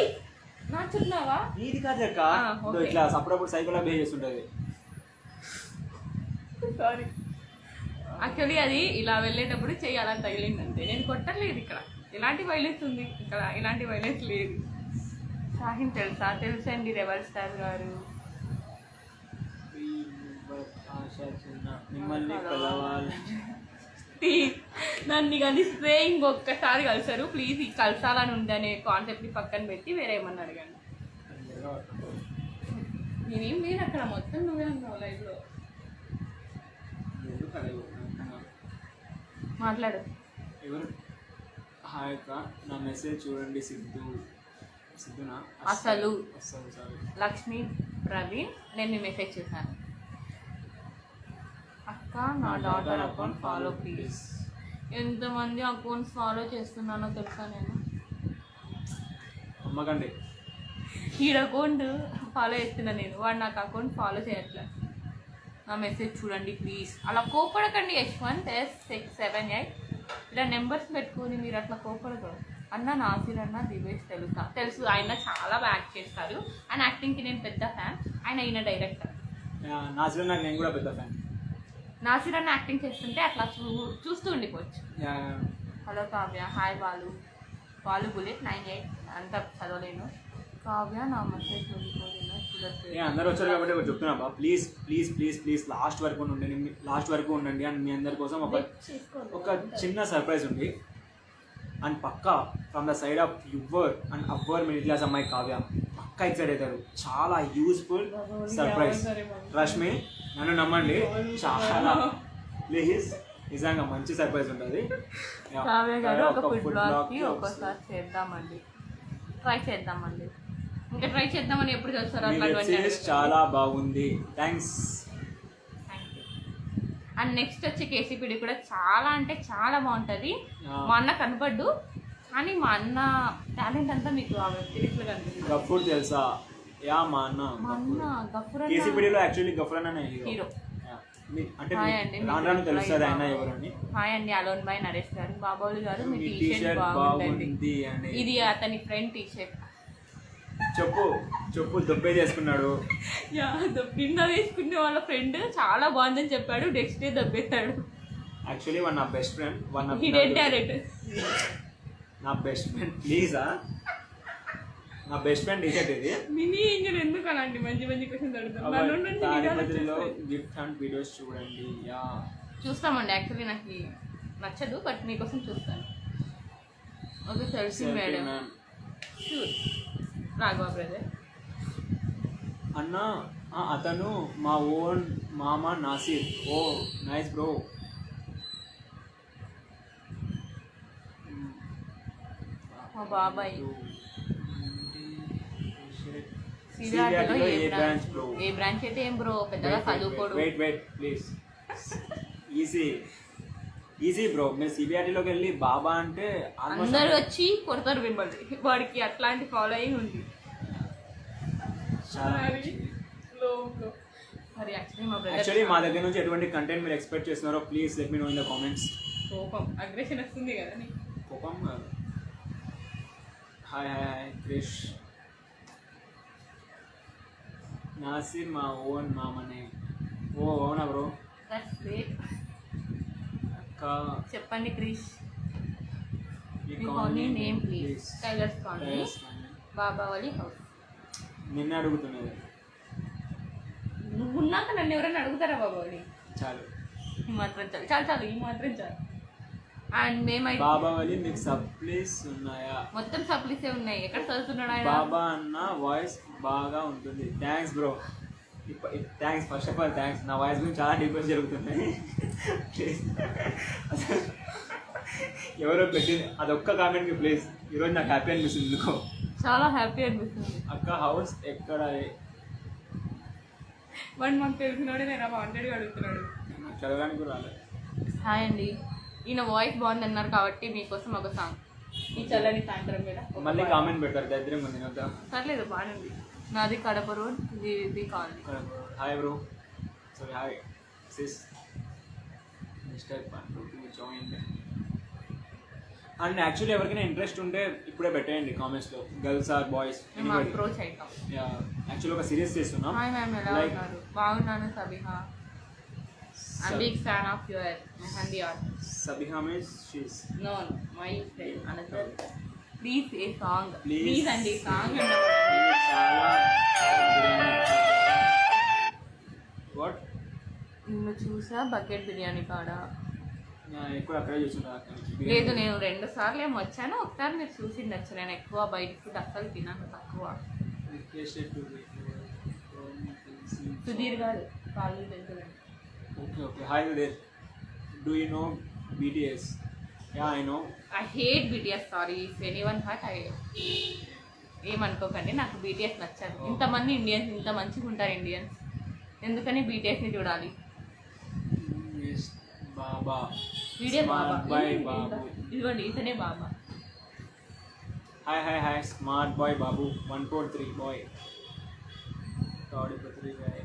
నాకు చెప్తున్నావా? నీది కాదు అక్క, ఓకే. ఇట్లా అప్పుడప్పుడు సైకిల్ బిహేవ్ చేస్తుంటది. సారీ. యాక్చువల్లీ అది ఇలా వెళ్ళేటప్పుడు చేయాలని తగిలింది అంతే. నేను కొట్టలేదు. ఇక్కడ ఎలాంటి వైలెన్స్ ఉంది? ఇక్కడ ఎలాంటి వైలెన్స్ లేదు. షాహిన్ తెలుసా? తెలుసండి రెబల్ స్టార్ గారు. మిమ్మల్ని కలవాలి. నన్ను కలిస్తే ఇంకొకసారి కలిసారు. ప్లీజ్ ఈ కలసాలని ఉందనే కాన్సెప్ట్ని పక్కన పెట్టి వేరే ఏమన్నా అడగండి. నేనేం లేదు అక్కడ, మొత్తం నువ్వే ఉన్నావు లైవ్లో. మాట్లాడు. ఎవరు? హాయ్ అక్క, నా మెసేజ్ చూడండి. సిద్ధునా? అసలు సారీ. లక్ష్మీ ప్రవీణ్, నేను మీ మెసేజ్ చేశాను. అక్క నా డాటర్ అకౌంట్ ఫాలో ప్లీజ్. ఎంతమంది అకౌంట్స్ ఫాలో చేస్తున్నానో తెలుసా నేను? అమ్మకండి. ఈ అకౌంట్ ఫాలో చేస్తున్నా నేను, వాడు నాకు అకౌంట్ ఫాలో చేయట్లేదు. నా మెసేజ్ చూడండి ప్లీజ్. అలా కోపడకండి. యశ్వంత్ S678 ఇలా నెంబర్స్ పెట్టుకొని మీరు అట్లా కోపడకూడదు. అన్న నాసిర్ అన్న దివేష్ తెలుసు ఆయన చాలా బాగా యాక్ట్ చేస్తారు. ఆయన యాక్టింగ్కి నేను పెద్ద ఫ్యాన్. ఈయన డైరెక్టర్. నాసిర్ నాకు నేను కూడా పెద్ద ఫ్యాన్. నాసిర్ అన్న యాక్టింగ్ చేస్తుంటే అట్లా చూస్తూ ఉండిపోవచ్చు. Hello Kavya, hi Balu bullet 98 అంత చదవలేను. కావ్య నా మెసేజ్ అందరూ వచ్చారు కాబట్టి ఒకటి చెప్తున్నా బా, please please please please last వరకు ఉండండి అండ్ మీ అందరి కోసం ఒక చిన్న సర్ప్రైజ్ ఉంది. అండ్ పక్కా from the side of your and our middle class అమ్మాయి కావ్య పక్కా ఎక్సైట్ అవుతారు. చాలా యూస్ఫుల్ సర్ప్రైజ్. రష్మి నన్ను నమ్మండి, చాలా ప్లీజ్ నిజంగా మంచి సర్ప్రైజ్ ఉంటుంది. కావ్య గారు ఒక ఫుడ్ బ్లాగ్కి ఒకసారి ట్రై చేద్దామండి. ఇంకా ట్రై చేద్దామని ఎప్పుడు చూస్తారు అట్లా. చాలా బాగుంది, థ్యాంక్స్. అండ్ నెక్స్ట్ వచ్చి కేసీపీడి కూడా చాలా అంటే చాలా బాగుంటుంది. మా అన్న కనపడ్డు, కానీ మా అన్న టాలెంట్ అంతా మీకు ఆ వెబ్ సిరీస్లో కనిపిస్తుంది. గఫూర్ తెలుసా? యా మా అన్న గఫూర్ కేసీపీడిలో యాక్చువల్లీ గఫూర్ అన్న హీరో. అంటే రాను తెలుస్తుంది ఆయన ఎవరని. హాయ్ అండి అలోన్ బాయ్ నరేష్ గారు. బాబాలు గారు మీ టీ షర్ట్ బాగుంది. ఇది అతని ఫ్రెండ్ టీ షర్ట్. చెప్పు దొబ్బే చేసుకున్నాడు. కింద వేసుకునే వాళ్ళ ఫ్రెండ్ చాలా బాగుందని చెప్పాడు. నెక్స్ట్ డే దబ్బేస్తాడు. యాక్చువల్లీ వన్ నా బెస్ట్ ఫ్రెండ్ నా బెస్ట్ ఫ్రెండ్ ప్లీజా నా బెస్ట్ ఫ్రెండ్ టీ షర్ట్ ఇది. మినీ ఇంజన్ ఎందుకు అలాంటి మంచి క్వశ్చన్స్ అడుగుతాను. గిఫ్ట్ అండ్ వీడియోస్ చూడండి. చూస్తామండి. యాక్చువల్లీ నాకు నచ్చదు, బట్ మీకోసం చూస్తాను. Okay selfie madam sure. Raghava brother అన్న అతను మా ఓన్ మామ నాసిర్. ఓ నైస్ బ్రో. మా బాబాయ్ ఏ బ్రాంచ్ అయితే ఏం బ్రో, పెద్దగా చదువుకోడు. Wait please. Easy bro. మీరు సిబిఆర్టీలోకి వెళ్ళి బాబా అంటే అందరు వచ్చి కొడతారు మిమ్మల్ని. వాడికి అట్లాంటి ఫాలోయింగ్ ఉంది. యాక్చువల్లీ మా దగ్గర నుంచి ఎటువంటి కంటెంట్ మీరు ఎక్స్పెక్ట్ చేస్తున్నారో please let me know in the comments. Aggression వస్తుంది కదా కోపం కాదు. హాయ్ క్రిష్. నాసిర్ మా ఓన్ మామనే. ఓ అవునా బ్రో? చెప్పండి Krish. Name please. Tailors colony Babavali house. నిన్నే అడుగుతున్నది. నువ్వు ఉన్నాక నన్ను ఎవరైనా అడుగుతారా బాబావలి? చాలు ఈ మాత్రం చాలు ఈ మాత్రం చాలు. అండ్ మేమైతే బాబావలి మీకు సప్లీస్ ఉన్నాయా? మొత్తం సప్లీసే ఉన్నాయి. ఎక్కడ చదువుతున్నాడు ఆయన? బాబా అన్న వాయిస్ బాగా ఉంటుంది. Thanks bro. Thanks first of all thanks. నా వాయిస్ గురించి చాలా డిఫరెన్స్ జరుగుతున్నాయి. ఎవరో పెట్టింది అదొక్క కామెంట్కి ప్లీజ్. ఈరోజు నాకు హ్యాపీ అనిపిస్తుంది. ఎందుకో చాలా హ్యాపీ అనిపిస్తుంది. అక్క హౌస్ ఎక్కడ? వాడు మాకు తెలిసినోడే నేను వాంటెడ్గా అడుగుతున్నాడు. చదవడానికి కూడా రాలేదు. హాయ్ అండి, ఈయన వాయిస్ బాగుంది అన్నారు కాబట్టి మీకోసం ఒక సాంగ్. ఈ చల్లని సాయంత్రం మీద మళ్ళీ కామెంట్ పెట్టారు దరిద్రం ఉంది. సర్లేదు బాగుంది. నాది కడప రోడ్, ఇది colony. Hi bro. Sorry hi sis mister పండు జాయిన్. అండ్ యాక్చువల్లీ ఎవరికైనా ఇంట్రెస్ట్ ఉంటే ఇప్పుడే పెట్టేయండి కామెంట్స్లో. గర్ల్స్ ఆర్ బాయ్స్ అప్రోచ్ అవుతాం. యాక్చువల్లీ ఒక సిరీస్ చేస్తున్నాం. హాయ్ మ్యామ్, ఎలా ఉన్నారు? బాగున్నాను Sabiha. I'm big fan of your mehendi art. Sabiha means she's no my friend another. Please a song. Please and a song. What? నిన్ను చూసా బకెట్ బిర్యానీ కాడ. ఎక్కువ అక్కడే చూసుంటా. లేదు, నేను 2 సార్లు ఏమో వచ్చాను. ఒకసారి మీరు చూసిండొచ్చు. నేను ఎక్కువ బయట ఫుడ్ అస్సలు తిన్నాను, తక్కువ. సుధీర్ గారు కాళ్ళు తెలుసులండి. Okay. Hi there. Do you know BTS? Yeah, I know. I hate BTS. Sorry, if anyone hurt, ఏమనుకోకండి, నాకు BTS నచ్చదు. ఇంతమంది ఇండియన్స్ ఇంత మంచిగా ఉంటారు ఇండియన్స్, ఎందుకని BTSని చూడాలి? బాబా వీడియో బాబా ఇదిగోండి, ఇతనే బాబా. హాయ్ స్మార్ట్ బాయ్ బాబు 143 బాయ్. తాడిపత్రి గాయ్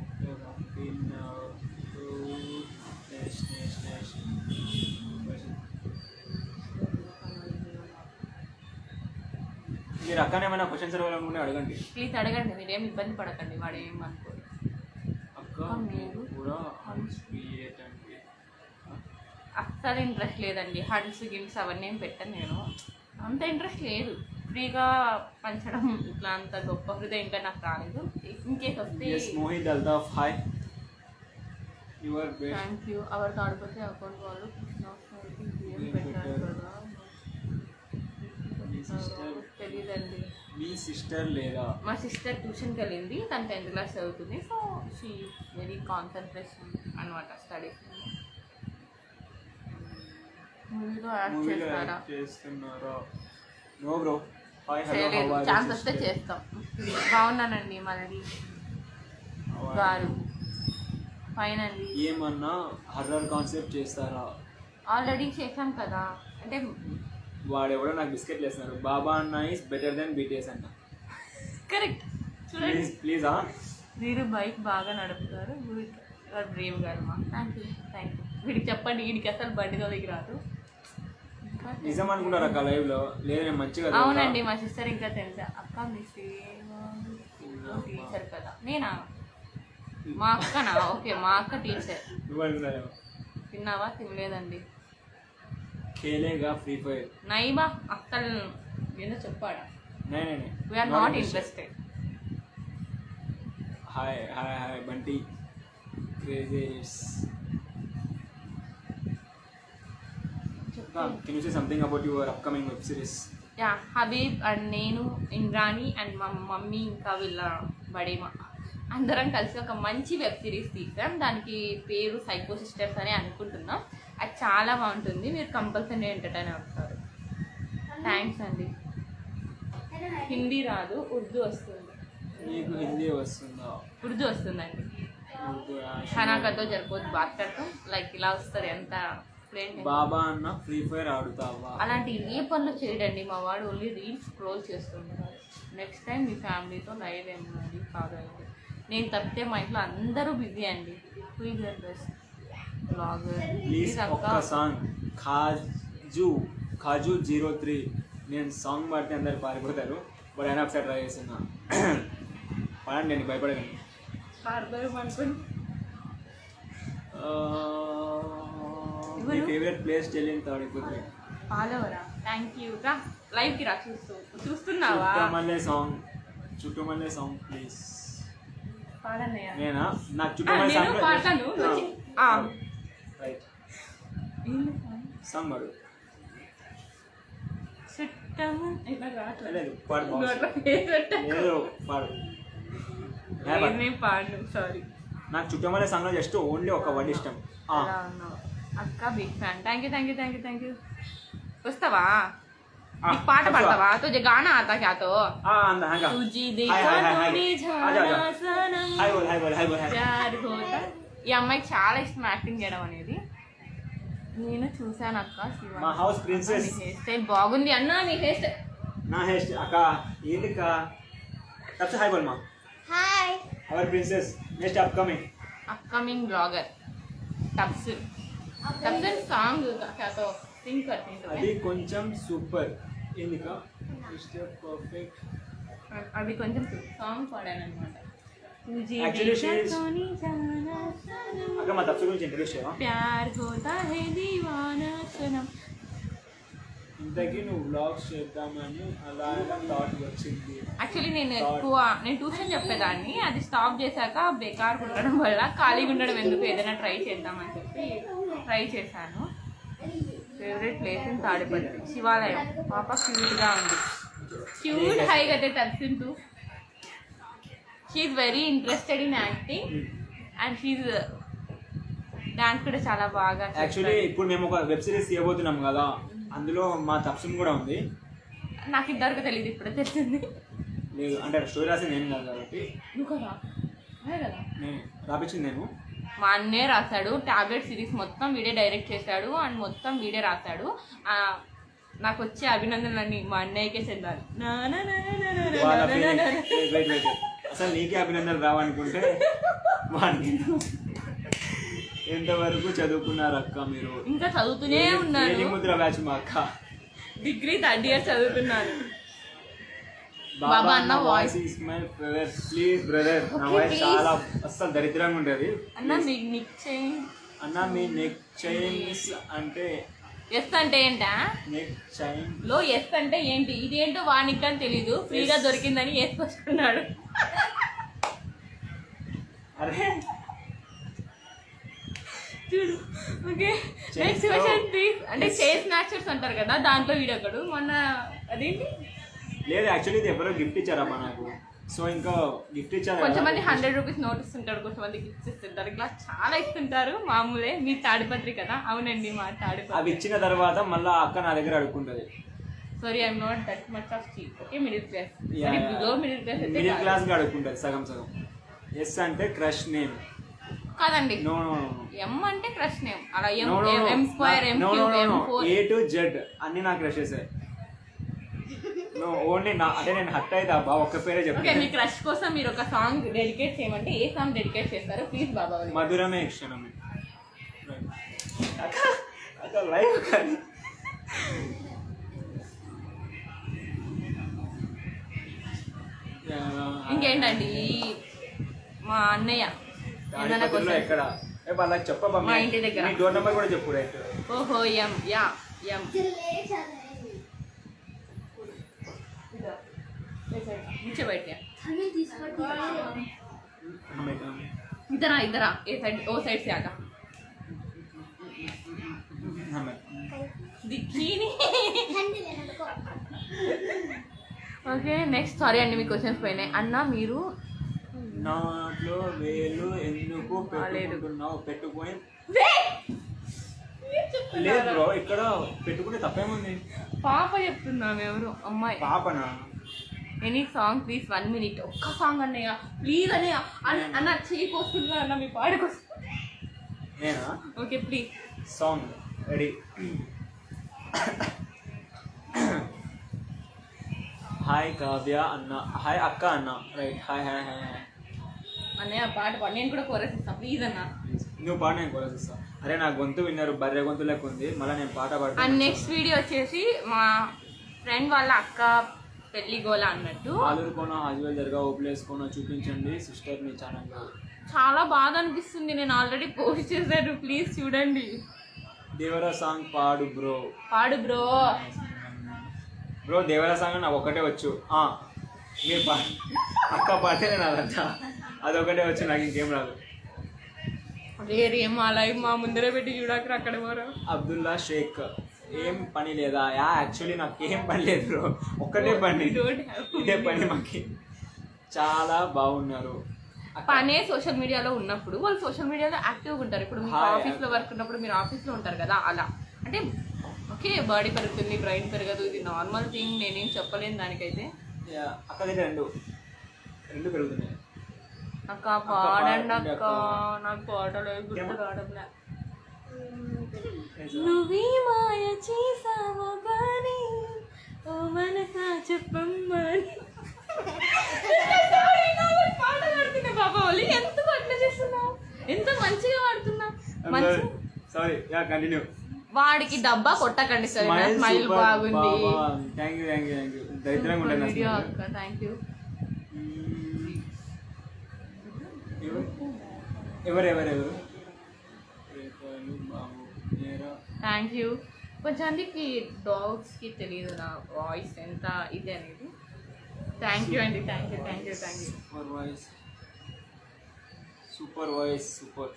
మీరు అక్కనే ఏమైనా క్వశ్చన్స్ అడగాలనుకుంటే అడగండి. ప్లీజ్ అడగండి, మీరేం ఇబ్బంది పడకండి, వాడు ఏమనుకోరు. అక్క మీరు కూడా హన్స్ క్రియేట్ అంటే అస్సలు ఇంట్రెస్ట్ లేదండి, హండ్స్ గిమ్స్ అవన్నీ ఏం పెట్టాను నేను, అంత ఇంట్రెస్ట్ లేదు. ఫ్రీగా పంచడం ఇట్లా అంత గొప్ప హృదయంగా నాకు రాలేదు. ఇన్కేస్ వస్తే Mohit Altaf hi your best. Thank you. Our తాడిపోతే అకౌంట్ వాళ్ళు పెట్టారు కదా, తెలీదండి. మీ సిస్టర్ లేదా? మా సిస్టర్ ట్యూషన్కి వెళ్ళింది, తను 10th క్లాస్ చదువుతుంది. సో షీ వెరీ కాన్సన్ట్రేషన్ అనమాట స్టడీస్. మూవీలో యాడ్ చేస్తున్నారా? No bro. చేయలేదు, ఛాన్స్ వస్తే చేస్తాం. బాగున్నానండి మళ్ళీ గారు, ఫైన్ అండి. ఏమన్నా హర్రర్ కాన్సెప్ట్ చేస్తారా? ఆల్రెడీ చేశాం కదా. అంటే వాడెవడో నాకు బిస్కెట్లు వేస్తున్నారు. బాబా అన్న ఈస్ బెటర్ దెన్ బీటీఎస్ అన్న. కరెక్ట్. చూడండి ప్లీజ్ మీరు బైక్ బాగా నడుపుతారు, బ్రేవ్ గారు. Thank you. వీడికి చెప్పండి, వీడికి అసలు బండి తోలికి రాదు. నిజం అనుకుంటారు అక్క లైవ్ లో? లేదు నేను మంచిగా. అవునండి, మా సిస్టర్ ఇంకా తెలుసా అక్క, మీ టీచర్ కదా. నేనా? మా అక్కనా? ఓకే, మా అక్క టీచర్. తిన్నావా? తినలేదండి. ఖేలేగా ఫ్రీ ఫైర్? నైబా అక్కలు ఏదో చెప్పాడా? We're not interested. Hi hi hi Bunty crazies. Can you say something about your upcoming web series? Yeah, Habib and నేను, ఇంద్రాణి అండ్ మా మమ్మీ ఇంకా వీళ్ళ బడేమా అందరం కలిసి ఒక మంచి వెబ్ సిరీస్ తీసాం. దానికి పేరు సైకో సిస్టర్స్ అని అనుకుంటున్నాం. అది చాలా బాగుంటుంది, మీరు కంపల్సరీ ఎంటర్టైన్ అవుతారు. థ్యాంక్స్ అండి. హిందీ రాదు, ఉర్దూ వస్తుంది. మీకు హిందీ వస్తుందా? ఉర్దూ వస్తుందండి. ఖనాకతో జరిపోద్దు బాత్ కడతాం, లైక్ ఇలా వస్తుంది. ఎంత బాబా అన్న ఫ్రీ ఫైర్ ఆడుతావా? అలాంటి ఏ పనులు చేయడండి, మా వాడు ఓన్లీ రీల్స్ స్క్రోల్ చేస్తుంటారు. నెక్స్ట్ టైం మీ ఫ్యామిలీతో లైవ్ ఏమన్నది కాదండి. నేను తప్పితే మా ఇంట్లో అందరూ బిజీ అండి. ప్లీజ్ ఒక్క సాంగ్ ఖాజు 03. నేను సాంగ్ పాడితే అందరు పారిపోతారు, బట్ అయినా ఒకసారి ట్రై చేస్తున్నా. పాడండి, నేను భయపడకండి. మీ ఫేవరెట్ ప్లేస్ చెల్లింది తాడిపోతే. ఫాలోవరా? Thank you. రా లైవ్కి రా, చూస్తున్నావా? Chuttamalle song please. పాడన్నయ్య. నేనా? నాకు చుట్టుమల్లే సాంగ్ పాడతాను. రైట్ సాంగ్ పాడు. లేదు పాడు. సారీ, నాకు చుట్టుమల్లే సాంగ్లో జస్ట్ ఓన్లీ ఒక వర్డ్ ఇష్టం. అక్క బిగ్ ఫ్యాన్. Thank you. వస్తావా? పాట పాడతావా? తుझे गाना आता क्या? तो तुझी देखा थोड़ी झाना सनम प्यार होता. ఈ అమ్మాయికి చాలా ఇష్టం యాక్టింగ్ చేయడం అనేది. నేను చూసాను అక్క. మా హౌస్ ప్రిన్సెస్ హెయిర్ స్టైల్ బాగుంది అన్న. నీ హెయిర్ స్టైల్, నా హెయిర్ స్టైల్ అక్క ఏంటిక? सबसे हाय बोल मां. Hi. our princess next upcoming blogger Tabassum song కాతో సింగ్ करते हैं. అది కొంచెం సూపర్ ఎందుకా? Mister perfect. అది కొంచెం సాంగ్ పాడాను అన్నమాట. యాక్చువల్లీ షీ ఇస్ అక్క మా తబ్సు గురించి ఇంట్రడ్యూస్ చేయవా? ప్యార్ హోతా హై దీవానా సనమ్. ఇంతకీ నువ్వు వ్లాగ్స్ చేద్దామని అలా థాట్ వచ్చింది? యాక్చువల్లీ నేను ట్యూషన్ చెప్పేదాన్ని, అది స్టాప్ చేశాక బేకార్గా ఉండడం వల్ల ఖాళీగా ఉండడం ఎందుకు, ఏదైనా ట్రై చేద్దామని చెప్పి ట్రై చేశాను. ఫేవరెట్ ప్లేస్ ఇన్ తాడిపత్రి శివాలయం. పాప క్యూట్గా ఉంది. క్యూట్ హై కదా Tabassum too. She very interested in acting and she dance కూడా చాలా బాగా. యాక్చువల్లీ ఇప్పుడు మేము ఒక వెబ్ సిరీస్ తీయబోతున్నాం కదా, అందులో మా తప్సున్ కూడా ఉంది. నాకు ఇద్దరికి తెలియదు, ఇప్పుడే తెలిసింది. లేదు అంటే స్టోరీ రాసింది నేను కాదు కాబట్టి. నువ్వు కదా నేను రాపించింది. నేను మా అన్నే రాశాడు. టాబ్లెట్ సిరీస్ మొత్తం వీడే డైరెక్ట్ చేశాడు అండ్ మొత్తం వీడే రాశాడు. నాకు వచ్చే అభినందనలన్నీ మా అన్నయ్యకే చెందాలి. అసలు నీకే అభినందనలు రావనుకుంటే ఎంతవరకు చదువుకున్నారు అక్క మీరు? ఇంకా చదువుతూనే ఉన్నాను. ముద్ర బ్యాచ్ మా అక్క. డిగ్రీ 3rd year చదువుతున్నాను. బాబా అన్న voice voice is my favourite. Please brother, నా Okay, వాయిస్ please. చాలా అస్సలు దరిద్రంగా ఉంటుంది. అన్న మీకు నిక్ చేయి. అన్న మీ నెక్ చైన్స్ అంటే ఎస్ అంటే ఏంటా? నెక్ చైన్ లో ఎస్ అంటే ఏంటి? ఇదేంటో వానికి అని తెలీదు. ఫ్రీగా దొరికిందని వేసుకొచ్చుకున్నాడు. అరే చూడు. ఓకే, Chains నెక్స్ట్ లో- క్వశ్చన్ ప్లీజ్. అంటే Yes. చైన్ స్నాచర్స్ అంటారు కదా, దాంట్లో వీడొకడు మొన్న అదేంటి లేదు, యాక్చువల్లీ ఇది ఎవరో గిఫ్ట్ ఇచ్చారమ్మా నాకు. సో ఇంకా గిఫ్ట్ ఇచ్చారు కదా. కొంతమంది 100 రూపీస్ నోట్ ఇస్తుంటారు, కొంతమంది గిఫ్ట్స్ ఇస్తుంటారు, ఇట్లా చాలా ఇస్తుంటారు. మామూలే. మీ తాడిపత్రి కదా? అవునండి, మా అవి తాడిపత్రి. ఇచ్చిన తర్వాత మళ్ళీ అక్క నా దగ్గర అడుక్కుంటుంది. Sorry, I'm not that much of cheap. Okay, middle class. Yeah, yeah. Below middle class అయితే మిడిల్ కాదు. క్లాస్ గా అడుక్కుంటుంది సగం సగం. ఎస్ అంటే క్రష్ నేమ్. కాదండి, నో నో ఎం అంటే క్రష్ నేమ్. అలా M no no M square, M cube, M four. A to Z అన్ని నా క్రషెస్. నో ఓన్లీ నా అంటే నేను హట్ అయితే అబ్బా ఒక్క పేరే ఓకే, చెప్తాను. మీ క్రష్ కోసం మీరు ఒక సాంగ్ డెడికేట్ చేయమంటే ఏ సాంగ్ డెడికేట్ చేస్తారు ప్లీజ్ బాబా? మధురమే క్షణమే. అక్క లైవ్ కానీ ఇంకేంటండి, మా అన్నయ్య ఏదైనా తాడిపత్రిలో question? ఎక్కడ వాళ్ళకి చెప్పబ్బా. మా ఇంటి దగ్గర. మీ డోర్ నెంబర్ కూడా చెప్పు. రైట్. ఓహో, ఎం యా ఎం नीचे बैठ गया. इधर आ, इधर आ. ए साइड, ओ साइड से आगा. दिखी नहीं. Okay, next. సారీ అండి, మీ క్వశ్చన్స్ పోయినాయి. అన్న మీరు నాట్లో వేలు ఎందుకు బాలేదు. పెట్టుకుంటున్నావు? పెట్టుకొని వే! లేదు బ్రో, ఇక్కడ పెట్టుకుంటే తప్పేముంది? పాప చెప్తున్నాం, ఎవరు అమ్మాయి. పాపనా? Any song please, 1 minute. ఒక్క సాంగ్ అన్నయ్య ప్లీజ్. అన్నయ్య అన్న చేయి కోసుకుంటున్నా అన్న, మీ పాడుకొస్తా. నేనా? Okay please. Song ready. Hi Kavya అన్న. హాయ్ అక్క అన్న. Right. Hi hi hi hi. అన్నయ్య పాట పాడు, నేను కూడా కోరస్ ఇస్తాను ప్లీజ్ అన్న. నువ్వు పాట, నేను కొలసిస్తా. అరే నా గొంతు విన్నారు, బర్రె గొంతు లెక్క ఉంది. మళ్ళీ నేను పాట అండ్ పాడుతాను. నెక్స్ట్ వీడియో వచ్చేసి మా ఫ్రెండ్ వాళ్ళ అక్క పెళ్లి గోల అన్నట్టు. ఆలూరుకోన హాజువల్ జరగా ఓపులేసుకోన చూపించండి సిస్టర్ మీ ఛానల్లో. చాలా బాధ అనిపిస్తుంది, నేను ఆల్రెడీ పోస్ట్ చేశాను, ప్లీజ్ చూడండి. దేవరా సాంగ్ పాడు బ్రో. పాడు బ్రో. బ్రో దేవరా సాంగ్ నాకు ఒకటే వచ్చు. మీరు పాట అక్క పాటే నేను అదంతా అదొకటే వచ్చు, నాకు ఇంకేం రాదు. రేరే మా లైవ్ మా ముందరే పెట్టి చూడక అక్కడ పోరా. అబ్దుల్లా షేక్. ఏం పని లేదా? యాక్చువల్లీ నాకు ఏం పని లేదు బ్రో, ఒక్కటే పని. ఇదే పని మాకి. చాలా బాగున్నారు. పనే సోషల్ మీడియాలో ఉన్నప్పుడు వాళ్ళు సోషల్ మీడియాలో యాక్టివ్గా ఉంటారు. ఇప్పుడు మీరు Hi. ఆఫీస్లో వర్క్ ఉన్నప్పుడు మీరు ఆఫీస్లో ఉంటారు కదా, అలా. అంటే ఓకే, బాడీ పెరుగుతుంది, బ్రెయిన్ పెరగదు, ఇది నార్మల్ థింగ్, నేనేం చెప్పలేను దానికైతే. అక్క దగ్గర రెండు పెరుగుతున్నాయి. అక్క పాడండి అక్క, నాకు పాటలు గుర్తు రావడంలే. నువ్వే మాయ చేసావో గాని ఓ మనసా చెప్పమ్మని. పాట పాడుతున్నా బాబా, వాళ్ళు ఎందుకు అట్లా చేస్తున్నావు? ఎంత మంచిగా పాడుతున్నావు. మంచి సారీ, కంటిన్యూ. వాడికి డబ్బా కొట్టకండి సరే, స్మైల్ బాగుంది. Thank you thank you thank you. దరిద్రంగా ఉంటుంది నా వీడియో smile. అక్క, థ్యాంక్ యూ. ఎవరెవరెవరు? Thank you. కొంచెంమందికి డాగ్స్కి తెలియదు నా వాయిస్ ఎంత ఇది అనేది. థ్యాంక్ యూ అండి, thank you thank you thank you. Super voice super.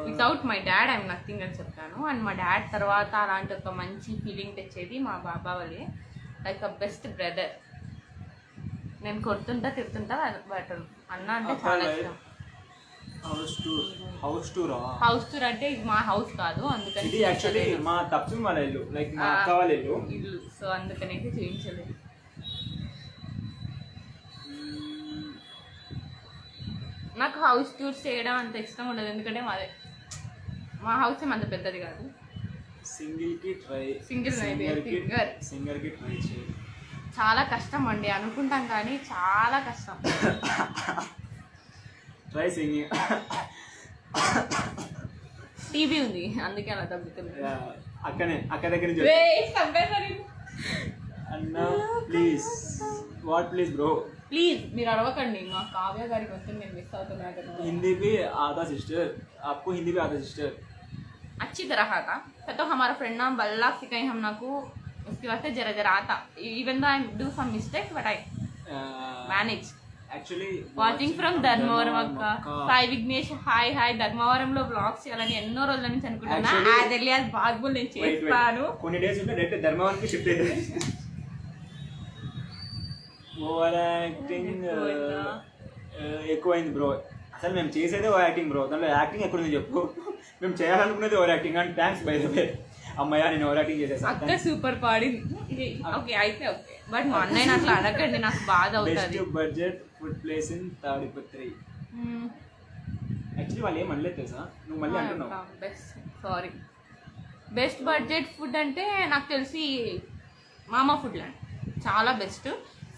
Without my dad I'm nothing అని చెప్తాను. అండ్ మా డాడ్ తర్వాత అలాంటి ఒక మంచి ఫీలింగ్ తెచ్చేది మా బాబా వాళ్ళే, లైక్ అ బెస్ట్ బ్రదర్. నేను కొడుతుంటా తిడుతుంటా బట్ అన్న అంటే చాలా ఇష్టం. హౌస్ టూర్ హౌస్ టూర్ అంటే ఇది మా హౌస్ కాదు, అందుకని ఇది యాక్చువల్లీ మా తప్పు వాళ్ళ ఇల్లు, లైక్ మా అక్క వాళ్ళ ఇల్లు. ఇల్లు, సో అందుకనైతే చూపించలేదు. నాకు హౌస్ టూర్స్ చేయడం అంత ఇష్టం ఉండదు, ఎందుకంటే మా హౌస్ ఏం అంత పెద్దది కాదు. సింగిల్కి ట్రై. సింగర్కి ట్రై చేయి. చాలా కష్టం అండి, అనుకుంటాం కానీ చాలా కష్టం. Try singing. టీవీ ఉంది అందుకే అలా తగ్గుతుంది. అక్క దగ్గర నుంచి అన్న please what please bro please మీరు అడవకండి, మా కావ్య గారికి వస్తే నేను మిస్ అవుతున్నా కదా. हिंदी भी आधा सिस्टर आपको हिंदी भी आधा सिस्टर अच्छी तरह आता तो हमारा फ्रेंड नाम बल्ला सिखाई हम ना को उसके वास्ते जरा जरा आता even though I do some mistakes but I manage actually watching from Dharmavaram అక్క. Sai Vignesh hi hi. ధర్మవరంలో బ్లాగ్స్ చేయాలని ఎన్నో రోజుల నుంచి అనుకుంటున్నా. Actually- as early as possible నేను చేస్తాను. కొన్ని డేస్ ఉంటే డైరెక్ట్ ధర్మవరంకి షిఫ్ట్ అయితే ఓవర్ యాక్టింగ్ ఎక్కువైంది బ్రో. అసలు మేము చేసేదే ఓవర్ యాక్టింగ్ బ్రో, దాంట్లో యాక్టింగ్ ఎక్కడుంది చెప్పు. మేము చేయాలనుకునేది over acting. And thanks by the way అమ్మయ్య నేను ఓవర్ యాక్టింగ్ అక్క చేసేసాను. సూపర్ పాడింది. ఓకే అయితే ఓకే, బట్ మా అన్నయ్య అట్లా అడగండి, నాకు బాధ అవుతుంది. Best budget food place in Tadipatri. Actually వాళ్ళు ఏం అనలేదు తెలుసా, నువ్వు మళ్ళీ అంటున్నావు. Best sorry best budget food అంటే నాకు తెలిసి మామా ఫుడ్ ల్యాండ్ చాలా బెస్ట్.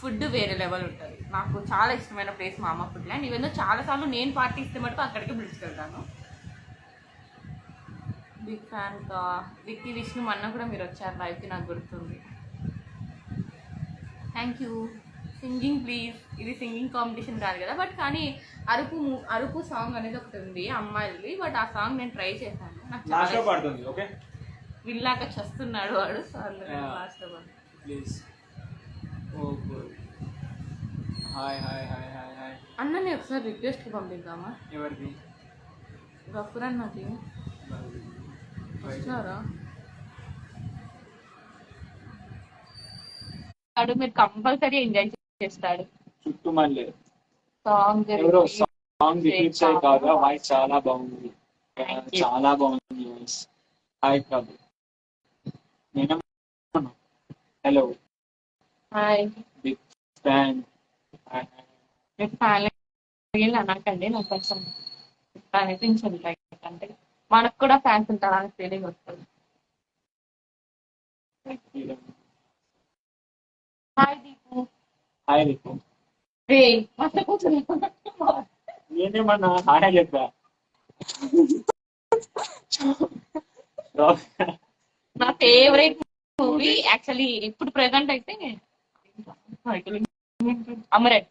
ఫుడ్ వేరే లెవెల్ ఉంటుంది. నాకు చాలా ఇష్టమైన ప్లేస్ మామా ఫుడ్ ల్యాండ్. ఈవెన్ చాలాసార్లు నేను పార్టీ ఇస్తే మటుకు అక్కడికి పిలుచుకెళ్తాను. బిగ్ ఫ్యాన్ కా విక్కీ విష్ణు మొన్న కూడా మీరు వచ్చారు లైవ్కి, నాకు గుర్తుంది. Thank you. Singing please. ఇది సింగింగ్ కాంపిటీషన్ కాదు కదా, బట్ కానీ అరుపు సాంగ్ అనేది ఒకటి ఉంది అమ్మాయిలది, బట్ ఆ సాంగ్ నేను ట్రై చేశాను. నాకు లాస్ట్ లో చాలా పాడుతుంది. ఓకే విల్లాక చస్తున్నాడు వాడు. Last please. Oh good. Hi hi hi hi hi. అన్నని ఒకసారి రిక్వెస్ట్కి పంపిద్దామా? ఎవరికి? గఫూర్ అన్నకి వస్తున్నారా? వాడు మీరు కంపల్సరీ ఎంజాయ్ చేస్తాడు. చుట్టూ మళ్ళీ సాంగ్ ఎవరో సాంగ్ రిలీజ్ అయ్యి కాగా వాయిస్ చాలా బాగుంది. చాలా బాగుంది వాయిస్. హాయ్ ప్రభు. నేను హలో హాయ్. Big fan. మీరు ఫ్యాన్ అనకండి, నాకు కొంచెం అనిపించింది. లైక్ అంటే మనకు కూడా ఫ్యాన్స్ ఉంటారు అనే ఫీలింగ్ వస్తుంది. హాయ్ దీపు. హాయ్ రిపు. రే మస్తు కూర్చుని నేనేమన్నా హాయ్ చెప్పా. నా ఫేవరెట్ మూవీ యాక్చువల్లీ ఇప్పుడు ప్రెసెంట్ అయితే అమరన్.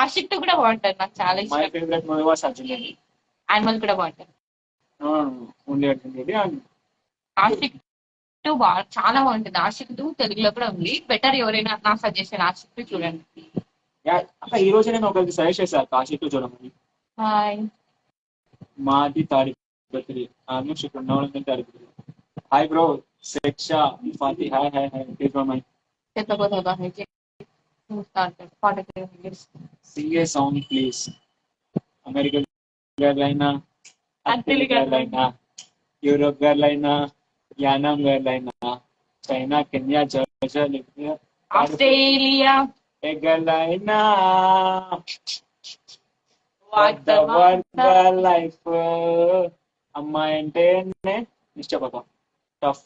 ఆషిక్ టు కూడా బాగుంటది, నాకు చాలా మై ఇష్టం. Favourite movie was Arjun Reddy. Animal కూడా బాగుంటది. Only Arjun Reddy. And Ashiq to చాలా బాగుంటది. ఆషిక్ టు తెలుగులో కూడా ఉంది. బెటర్ ఎవరైనా నా సజెషన్ ఆషిక్ టు చూడండి. అక్క ఈ రోజు నేను ఒకరికి సజెస్ట్ చేశాను కాశీతో చూడమని. హాయ్. మాది తాడిపత్రి. ఆమె Tadipatri. Hi bro. Shiksha Fathi. Hi hi hi. Please my చెప్పబోతుందా? Sing a song please. American girl అయినా, అత్తిలి గర్ల్ అయినా, యూరోప్ గర్ల్ అయినా, యానం గర్ల్ అయినా, China, Kenya, Georgia, Libya, Australia ఏ గర్ల్ అయినా, What the లైఫ్. అమ్మాయి అంటే ఇష్టపడతాం. టఫ్.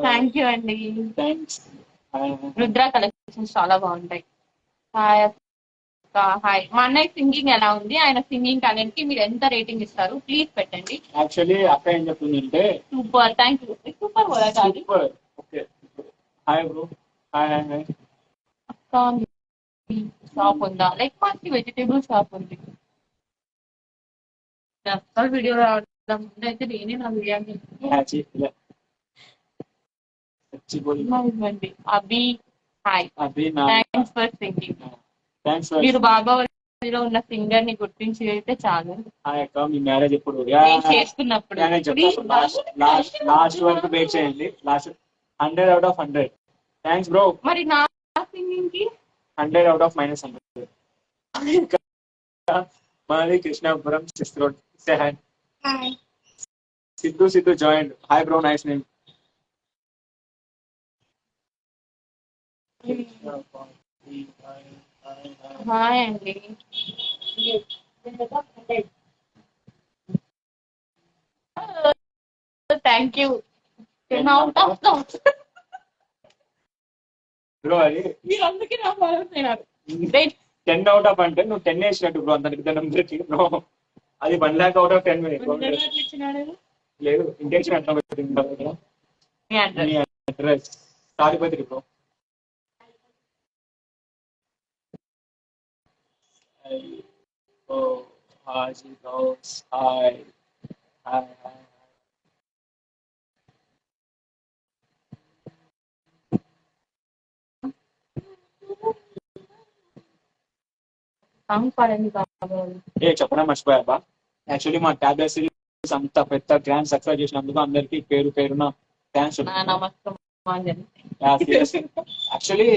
థ్యాంక్ యూ అండి. థ్యాంక్స్. రుద్ర కలెక్షన్స్ చాలా బాగుంటాయి. హాయ్ అక్క. హాయ్. మా అన్నయ్య సింగింగ్ ఎలా ఉంది? ఆయన సింగింగ్ టాలెంట్ కి మీరు ఎంత రేటింగ్ ఇస్తారు? ప్లీజ్ పెట్టండి. యాక్చువల్లీ అక్క ఏం చెప్తుందంటే సూపర్. Thank you. సూపర్ కూడా కాదు. Super. Okay hi bro. Hi hi hi. అక్క షాప్ ఉందా? లైక్ మాకి వెజిటేబుల్ షాప్ ఉంది. అసలు వీడియో రావడం ముందు అయితే నేనే నా బిర్యానీ ఇవ్వండి. అభి హాయ్. Thanks for singing. మీరు బాబాలో ఉన్న సింగర్ ని గుర్తించి అయితే చాలు. మీ మ్యారేజ్ ఎప్పుడు? చేసుకున్నప్పుడు లాస్ట్ వరకు వెయిట్ చేయండి. Last 100 out of 100. Thanks bro. మరి నా సింగింగ్ కి 100 out of -100. మాది Krishnapuram sixth road. Say hi. Siddhu join. Hi bro. Nice name. Hi అండి. Thank you. బ్రో అది మీరు అందుకే నా ఫాలోవర్స్ అయినారు. 10 out of అంటే నువ్వు 10 వేసినట్టు బ్రో. అందరికి దండం బ్రో. అది 1 lakh out of 10 ఇచ్చినాడు. లేదు ఇంటెన్షన్ అట్లా పెట్టింది. మీ అడ్రస్. మీ అడ్రస్ తాడిపత్రి బ్రో. ఓ Haji house. Hi hi hi. Song పాడండి బాబు. ఏ చెప్పడం మర్చిపోయా బా. యాక్చువల్లీ మా టాబ్లెట్ సిరీస్ అంత పెద్ద గ్రాండ్ సక్సెస్ చేసినందుకు అందరికి పేరు పేరున థ్యాంక్స్. నా నమస్కారం అంజలి. యాక్చువల్లీ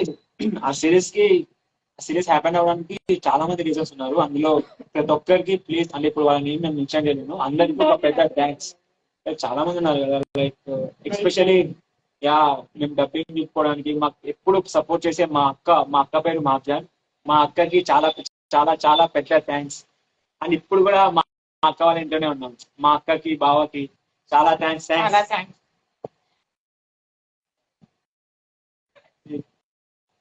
ఆ సిరీస్ హ్యాపెన్ అవ్వడానికి చాలా మంది రీజన్స్ ఉన్నారు. అందులో ప్రతి ఒక్కరికి ప్లీజ్ అంటే ఇప్పుడు వాళ్ళని నేను మెన్షన్ చేయలేను, అందరికి ఒక పెద్ద థ్యాంక్స్. చాలా మంది ఉన్నారు కదా, లైక్ ఎస్పెషలీ యా మేము డబ్బింగ్ తీసుకోవడానికి మాకు ఎప్పుడు సపోర్ట్ చేసే మా అక్క పేరు మాఫ్జాన్. మా అక్కకి చాలా చాలా చాలా పెద్ద థ్యాంక్స్. అండ్ ఇప్పుడు కూడా మా అక్క వాళ్ళ ఇంట్లోనే ఉన్నాం. మా అక్కకి బావకి చాలా థ్యాంక్స్. చాలా థ్యాంక్స్.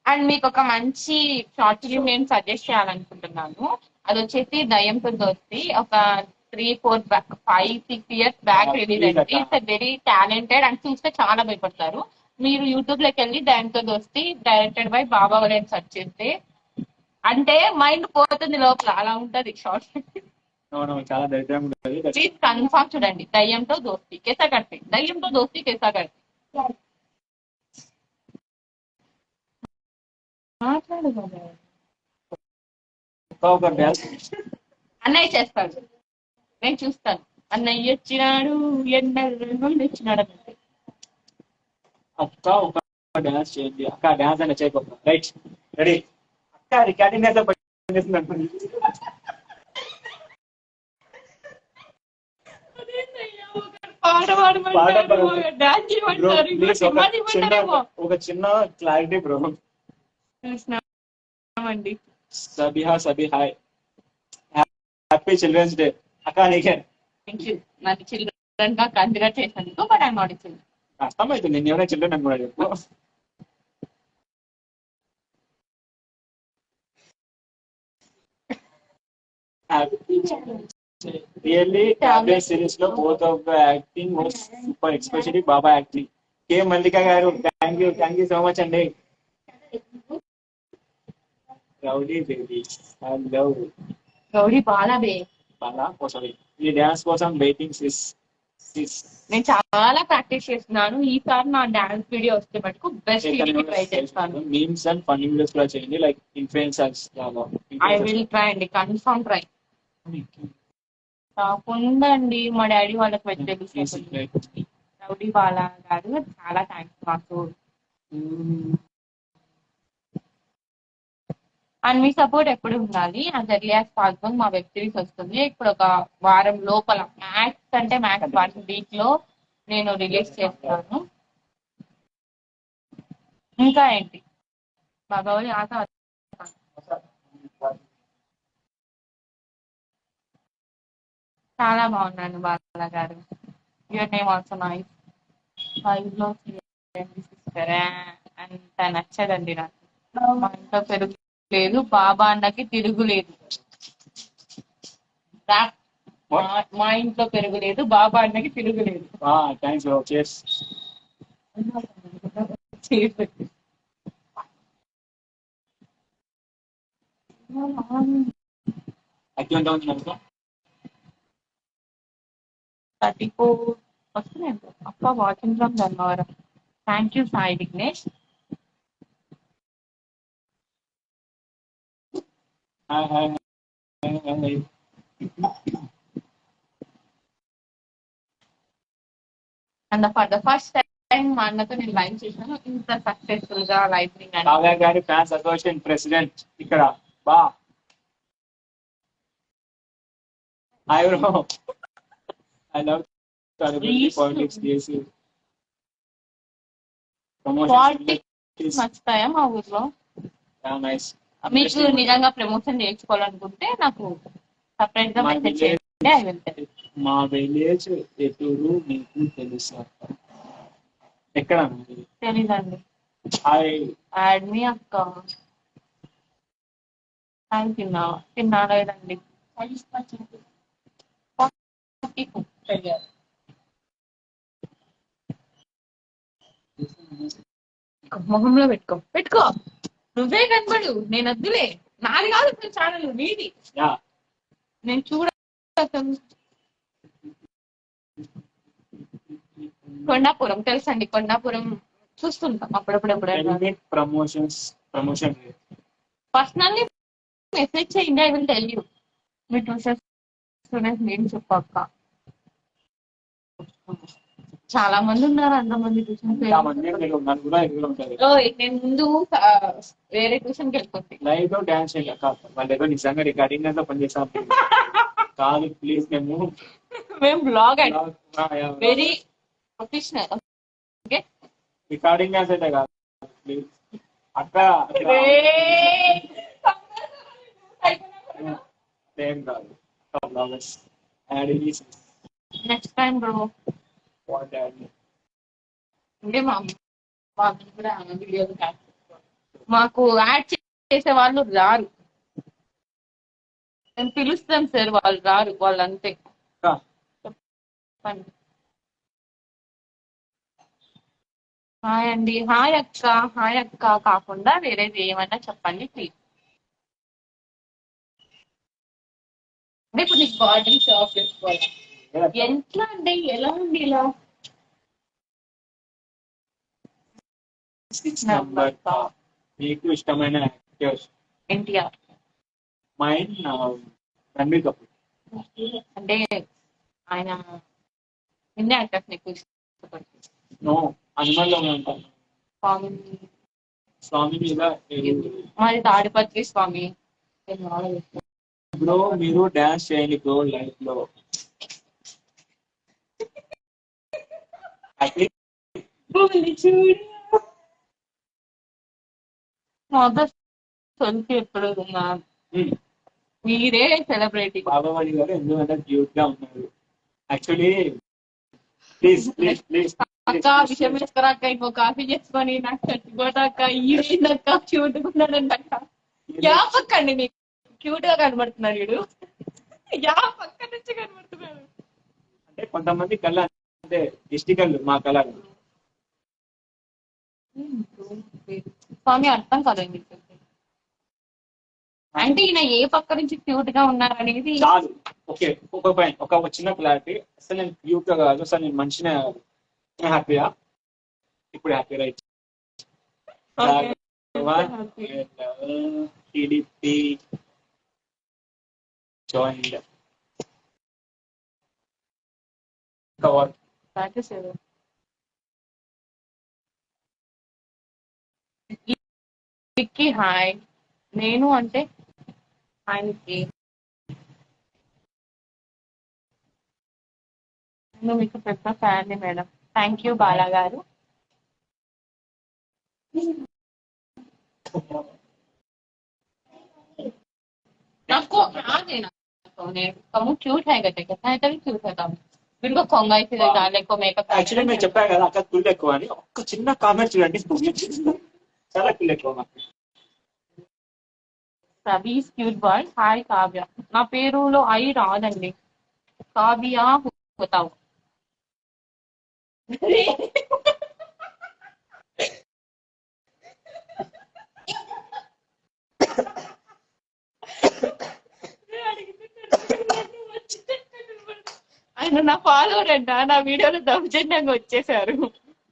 అండ్ మీకు ఒక మంచి షార్ట్ ఫిల్మ్ నేను సజెస్ట్ చేయాలనుకుంటున్నాను. అది వచ్చేసి దయ్యంతో దోస్తి. ఒక 3-4-5-6 ఇయర్స్ బ్యాక్ రిలీజ్ అయింది. ఇట్స్ వెరీ టాలెంటెడ్ అండ్ చూస్తే చాలా భయపడతారు. మీరు యూట్యూబ్ లోకి వెళ్ళి దయ్యంతో దోస్తి డైరెక్టెడ్ బై బాబా వాళ్ళని సెర్చ్ చేస్తే అంటే మైండ్ పోతుంది లోపల, అలా ఉంటది షార్ట్ ఫిల్మ్. చాలా దరిద్రంగా ఉంటుంది. ప్లీజ్ కన్ఫర్మ్ చూడండి. దయ్యంతో దోస్తి కేసా కడితే, దయ్యంతో దోస్తి కేసా కడితే. మాట్లాడు అన్నయ్య చేస్తాడు, నేను చూస్తాను. అన్నయ్య వచ్చినాడు, ఎండలు వచ్చినాడు అన్నట్టు. అక్క ఒక డాన్స్ చేయండి. అక్క డాన్స్ అనే చేయకపో. Right ready. అక్క రికార్డింగ్ అయితే ఒక చిన్న క్లారిటీ బ్రో. చూసినామండి. Sabiha hi, happy children's day. అక్క నీకే నన్ను చిల్డ్రన్ గా కన్సిడర్ చేసినందుకు బట్ ఐ నాట్ చిల్డ్రన్. అర్థమవుతుంది. నేను ఎవరైనా చిల్డ్రన్ అని కూడా చెప్పు. రియల్లీ టాబ్లెట్ సిరీస్ లో both of the acting was super, especially Baba acting. K Mallika గారు థ్యాంక్ యూ సో మచ్ అండి. Rowdy baby hello. రౌడీ బాలా బే బాలా సారీ. ఈ డాన్స్ కోసం వెయిటింగ్ సిస్. నేను చాలా ప్రాక్టీస్ చేస్తున్నాను. ఈసారి నా డాన్స్ వీడియో వస్తే మటుకు బెస్ట్ ట్రై చేస్తాను. మీమ్స్ అండ్ ఫన్నీ వీడియోస్ కూడా చేయండి, లైక్ ఇన్ఫ్లుయెన్సర్స్ లాగా. ఐ విల్ ట్రై అండి, కన్ఫర్మ్ ట్రై. ఉందండి మా డాడీ వాళ్ళకి వెజిటేబుల్స్. రౌడీ బాలా గారు చాలా థ్యాంక్స్ మాకు. అండ్ మీ సపోర్ట్ ఎప్పుడు ఉండాలి. అండ్ ఎర్లీ యాజ్ పాసిబుల్ మా వెబ్ సిరీస్ వస్తుంది. ఇప్పుడు ఒక వారం లోపల, మ్యాక్స్ అంటే మ్యాక్స్ 1 వీక్ లో నేను రిలీజ్ చేస్తాను. ఇంకా ఏంటి బాబాయ్ ఆశ. చాలా బాగున్నాను బాలా గారు. Your name also nice. లో సిస్టర్ అంత నచ్చదండి నాకు. మా ఇంట్లో పెరుగు లేదు, బాబా అన్నకి తిరుగులేదు. మా ఇంట్లో పెరుగులేదు, బాబా అన్నకి తిరుగులేదు. వస్తున్నాయి అక్క watching from Dharmavaram. Thank you Sai Vignesh. And for the first time మా అన్నతో నేను లైవ్ చేశాను. ఇంత సక్సెస్ఫుల్ గా లైవ్ గారి ఫ్యాన్స్ అసోసియేషన్ ప్రెసిడెంట్ ఇక్కడ బా. I know. I love politics. నచ్చుతాయా మా ఊర్లో? మీకు నిజంగా ప్రమోషన్ చేయించుకోవాలనుకుంటే నాకు సపరేట్ గా మెసేజ్ చేయండి. మా విలేజ్ ఎటూరు మీకు తెలుసా? ఎక్కడ తెలీదండి. యాడ్ మీ అక్క. తిన్నా లేదండి. మొహంలో పెట్టుకో పెట్టుకో, నువ్వే కనబడు, నేను వద్దులే, నాది కాదు ఇప్పుడు ఛానల్, నీది. యా నేను చూడ అసలు. కొండాపురం తెలుసండి, కొండాపురం చూస్తుంటాం అప్పుడప్పుడు ఎప్పుడైనా. ప్రమోషన్ పర్సనల్లీ మెసేజ్ చేయండి, I will tell you. Me tuition students నేను చెప్పక్క. చాలా మంది ఉన్నారు, అంతమంది ట్యూషన్ నేను ముందు వేరే ట్యూషన్ కి వెళ్ళిపోతే లైవ్ లో డాన్స్ వాళ్ళు ఏదో నిజంగా రికార్డింగ్ అంతా పనిచేస్తాం కాదు ప్లీజ్ మేము బ్లాగ్ అండి, very professional. Okay recording dance అయితే కాదు ప్లీజ్ అట్లా ఏం కాదు. నెక్స్ట్ టైం బ్రో అంటే కూడా వీడియోలు మాకు యాడ్ చేసే వాళ్ళు రారు, నేను పిలుస్తాం సార్, వాళ్ళు రారు, వాళ్ళు అంతే. చెప్పండి. హాయ్ అండి, హాయ్ అక్క, హాయ్ అక్క కాకుండా వేరేది ఏమైనా చెప్పండి ప్లీజ్. అంటే ఇప్పుడు నీకు బాటిల్ షాప్ చేసుకోవాలి, ఎట్లా అండి, ఎలా ఉంది ఇలా? మీకు ఇష్టమైన యాక్టర్స్? ఎన్టీఆర్. మైండ్ రణబీర్ కపూర్. అంటే ఆయన హిందీ యాక్టర్స్ ఎక్కువ ఇష్టపడుతుంది. నో, హనుమాన్లో ఉంటాను. స్వామి మీద మరి తాడిపత్రి స్వామి. బ్రో మీరు డాన్స్ చేయండి బ్రో లైఫ్ లో. ఎప్పుడు మీరే సెలబ్రిటీ. బాబావాడి గారు ఎందుకంటే క్యూట్ గా ఉన్నారు. యాక్చువల్లీ ప్లీజ్ ప్లీజ్ ప్లీజ్ అక్క విషయం వేసుకురాక ఇంకో కాఫీ చేసుకొని నాకు చచ్చిపోతాక ఈడక్క క్యూట్ ఉన్నాడంట. యా పక్క అండి మీకు క్యూట్ గా కనబడుతున్నాడు వీడు, యా పక్క నుంచి కనబడుతున్నాడు. అంటే కొంతమంది కళ్ళ అంటే దిష్టి కళ్ళు, మా కళ స్వామి అర్థం కదండి. అంటే ఈయన ఏ పక్క నుంచి క్యూట్ గా ఉన్నారు అనేది కాదు. ఓకే ఒక పాయింట్, ఒక చిన్న క్లారిటీ. అసలు నేను క్యూట్ గా కాదు, అసలు నేను మంచిగా హ్యాపీయా. ఇప్పుడు happy right. TDP join cover Vicky hi. నేను అంటే ఆయనకి నేను మీకు పెద్ద fan madam. Thank you Bala గారు. आपको हाँ देना कमु क्यूट है गटे कितना है तभी क्यूट है कम बिल्कुल కొంగాయి ఫిల్ डाले को మేకప్. యాక్చువల్లీ నేను చెప్పాను కదా అక్క కుళ్ళు ఎక్కువ అని. ఒక్క చిన్న కామెంట్ చూడండి, చాలా కుళ్ళు ఎక్కువ. Sabi cute boy. Hi Kavya. నా పేరులో ఐ రాదండి, కావ్య పోతావు. ఆయన నా ఫాలోవర్ అంట, నా వీడియోలో దౌర్జన్యంగా వచ్చేసారు.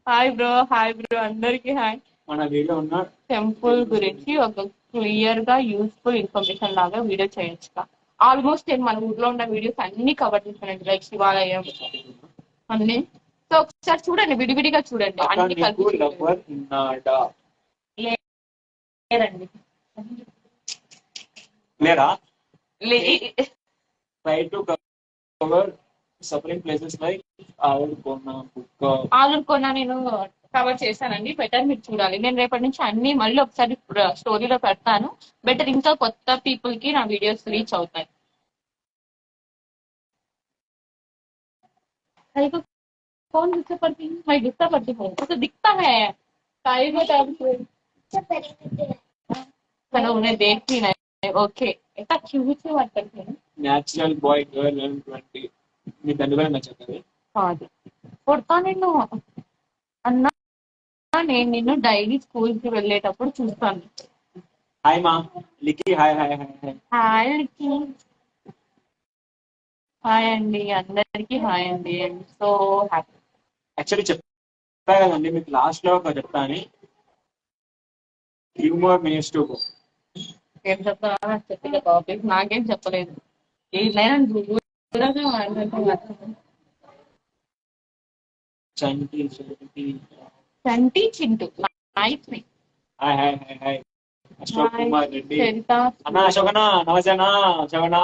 హాయ్ బ్రో, హాయ్ బ్రో అందరికి హాయ్. మన వీడియో ఉన్న టెంపుల్ గురించి ఒక క్లియర్ గా యూస్ఫుల్ ఇన్ఫర్మేషన్ లాగా వీడియో చేయొచ్చు. ఆల్మోస్ట్ నేను మన ఊర్లో ఉన్న వీడియోస్ అన్ని కవర్ చేశానండి, లైక్ శివాలయం అన్ని. సో ఒకసారి చూడండి, విడివిడిగా చూడండి, అన్ని కలిపి లేదండి. లేరా? Try to cover suffering places like Alurukona నేను కవర్ చేశానండి. బెటర్ మీరు చూడాలి. నేను రేపటి నుంచి అన్ని మళ్ళీ ఒకసారి స్టోరీలో పెడతాను. బెటర్ ఇంకా కొత్త పీపుల్ కి నా వీడియోస్ రీచ్ అవుతాయి. कौन गुस्सा पड़ती है? मैं गुस्सा पड़ती हूँ तो दिखता है सारी बता चलो उन्हें देख ही नहीं. ओके ऐसा क्यूट से बात करते हैं. నేచురల్ బాయ్ గర్ల్ 20 మీ దండుగా నచ్చుతుంది కాదు కొడతా నేను అన్నా నేను నిన్ను డైలీ స్కూల్ కి వెళ్ళేటప్పుడు చూస్తాను. హాయ్ మా Likki, hi hi hi hi. Hi Likki. Hi అండి అందరికి, హాయ్ అండి. So happy. యాక్చువల్లీ చెప్పా కదండి మీకు లాస్ట్ లో ఒక చెప్తా అని. Few more minutes to go. ఏం చెప్తారా నాకు చెప్పిన టాపిక్ నాకేం చెప్పలేదు. ఏదైనా దూరంగా మాట్లాడుతున్నాను. Chanti Chanti. Chanti Chintu nice. Hi hi hi hi. Ashok Kumar Reddy Charitha అన్న. అశోకనా నమస్తే అన్న. అశోకనా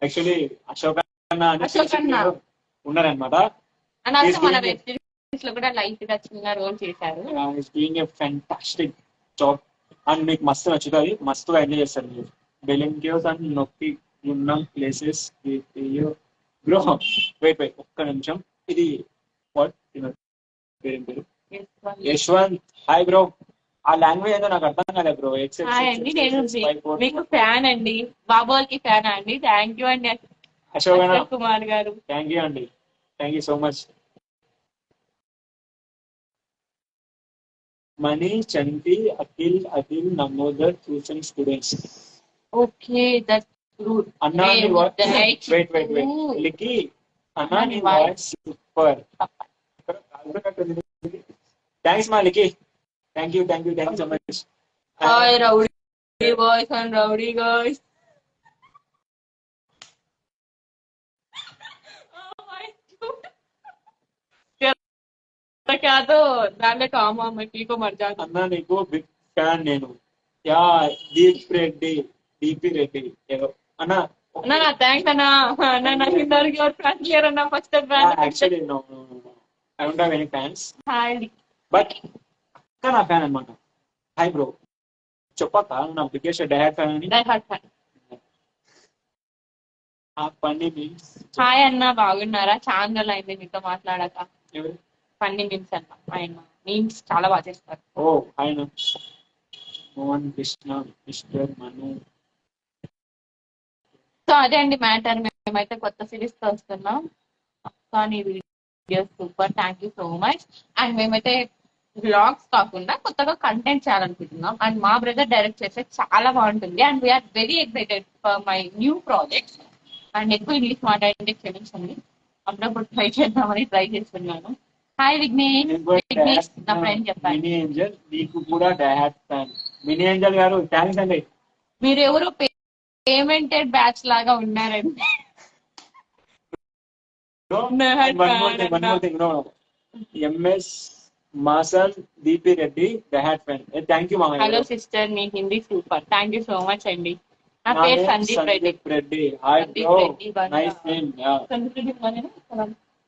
యాక్చువల్లీ అశోక్ అన్న అని అశోక్ అన్న ఉన్నారనమాట. అండ్ ఆల్సో మన వెబ్ సిరీస్ లో కూడా లైట్ గా చిన్న రోల్ చేశారు. Doing a fantastic job and మీకు మస్తు నచ్చుతుంది, మస్తుగా ఎంజాయ్ చేస్తారు మీరు. బెలూన్ కేవ్స్ అండ్ నొక్కి ఉన్న ప్లేసెస్. బ్రో వెయిట్ ఒక్క నిమిషం. ఇది వాట్ పేరేం పేరు? యశ్వంత్. Hi bro. ఆ లాంగ్వేజ్ ఏదో నాకు అర్థం కాలేదు బ్రో. హాయ్ అండి, నేను మీకు ఫ్యాన్ అండి, బాబోల్కి ఫ్యాన్ అండి. థ్యాంక్ యూ అండి అశోక్ కుమార్ గారు. థ్యాంక్ యూ అండి, thank you so much. Mani, Chanti, Akhil, Namodar, tuition students. Okay that good. అన్నా నీ వాయిస్ వెయిట్ లికి. అన్నా నీ వాయిస్ సూపర్. థ్యాంక్స్ మా Likki. Thank you so much. Hi rowdy boys and rowdy girls. क्या तो दाले काम मछली को मर जाता. అన్నా నీకు బిగ్ ఫ్యాన్ నేను. యా దీప్ రెడ్డి, డిపి రెడ్డి ఏదో అన్నా. అన్నా థ్యాంక్స్ అన్నా. అన్నా నాకు ఇంతవరకు ఎవరు ఫ్యాన్స్ లేరు అన్నా. First fan actually no I don't have any fans. Hi but అక్క నా ఫ్యాన్ అన్నమాట. Hi bro. చెప్పక్క నా బిగ్గెస్ట్ డైహార్డ్ ఫ్యాన్ అని. Diehard fan. ఆ పండి మీన్స్. హాయ్ అన్న, బాగున్నారా? చాలా రోజులు అయింది మీతో మాట్లాడాక. ఎవరు? పండి మీమ్స్ అన్న. ఆయన మీమ్స్ చాలా బాగా చేస్తారు. ఓ ఆయన మోహన్ కృష్ణ, మిస్టర్ మను. సో అదే అండి మ్యాటర్. మేమైతే కొత్త సిరీస్ తో వస్తున్నాం. కానీ video super, thank you so much. And మేమైతే బ్లాగ్స్ కాకుండా కొత్తగా కంటెంట్ చేయాలనుకుంటున్నాం. అండ్ మా బ్రదర్ డైరెక్ట్ చేస్తే చాలా బాగుంటుంది. And we're very excited for my new projects. And ఎక్కువ ఇంగ్లీష్ మాట్లాడండి, క్షమించండి. అప్పుడప్పుడు ట్రై చేద్దామని ట్రై చేస్తున్నాను. హాయ్ విఘ్నేష్ నా ఫ్రెండ్ చెప్పాను. మినీ ఏంజల్ నీకు కూడా డైహార్డ్ ఫ్యాన్. మినీ ఏంజల్ గారు థ్యాంక్స్ అండి. మీరు ఎవరో పేమెంటెడ్ బ్యాచ్ లాగా ఉన్నారండి. ఎంఎస్ మాసన్, Deepi Reddy diehard fan. Thank you మామ. హలో సిస్టర్, మీ Hindi super. Thank you so much అండి. నా పేరు Sandeep Reddy. Hi bro, nice name. Sandeep Reddy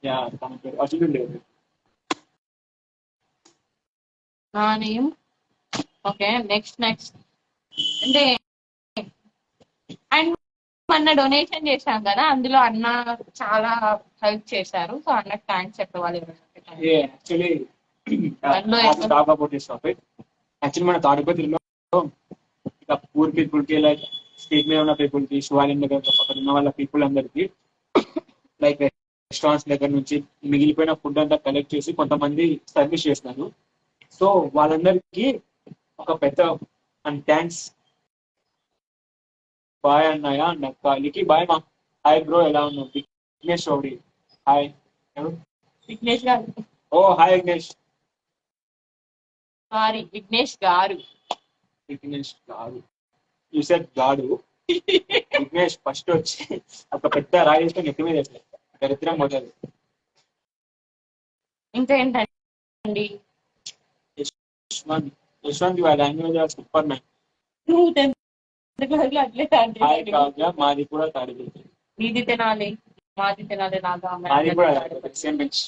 yeah తన పేరు అసలు లేదు. నా నేమ్ ఓకే. నెక్స్ట్ అంటే అండ్ మొన్న డొనేషన్ చేశాం కదా, అందులో అన్న చాలా హెల్ప్ చేశారు. సో అన్నకు thanks చెప్పవాలి. Actually talk about this topic. Actually మన తాడిపత్రిలో ఇక పూర్ పీపుల్ కి, లైక్ స్ట్రీట్ మీద ఉన్న పీపుల్ కి, శివాలయం దగ్గర అక్కడ ఉన్న వాళ్ళ పీపుల్ అందరికి, లైక్ రెస్టారెంట్స్ దగ్గర నుంచి మిగిలిపోయిన ఫుడ్ అంతా కలెక్ట్ చేసి కొంతమంది సర్వీస్ చేస్తున్నారు. సో వాళ్ళందరికీ ఒక పెద్ద అండ్ థ్యాంక్స్. బాయ్ అన్నయ్య అండ్ అక్క. లికి బాయ్ మా. హాయ్ బ్రో, ఎలా ఉన్నావు? విఘ్నేష్ రౌడీ. హాయ్ విఘ్నేష్ గారు. ఓ హాయ్ విఘ్నేష్. సారీ విఘ్నేష్ గారు. విఘ్నేష్ గారు. యూ సెడ్ గాడు. విఘ్నేష్ ఫస్ట్ వచ్చి ఒక పెద్ద రాయి వేసుకొని నెత్తి మీద వేస్తారు. దరిద్రం మొదలు. ఇంకా ఏంటండి? Yashwant your language are super man. Hi Kavya. మాది కూడా తాడిపత్రి. మీది తినాలి, మాది తినాలి లాగా. మాది కూడా సేమ్ బెంచ్.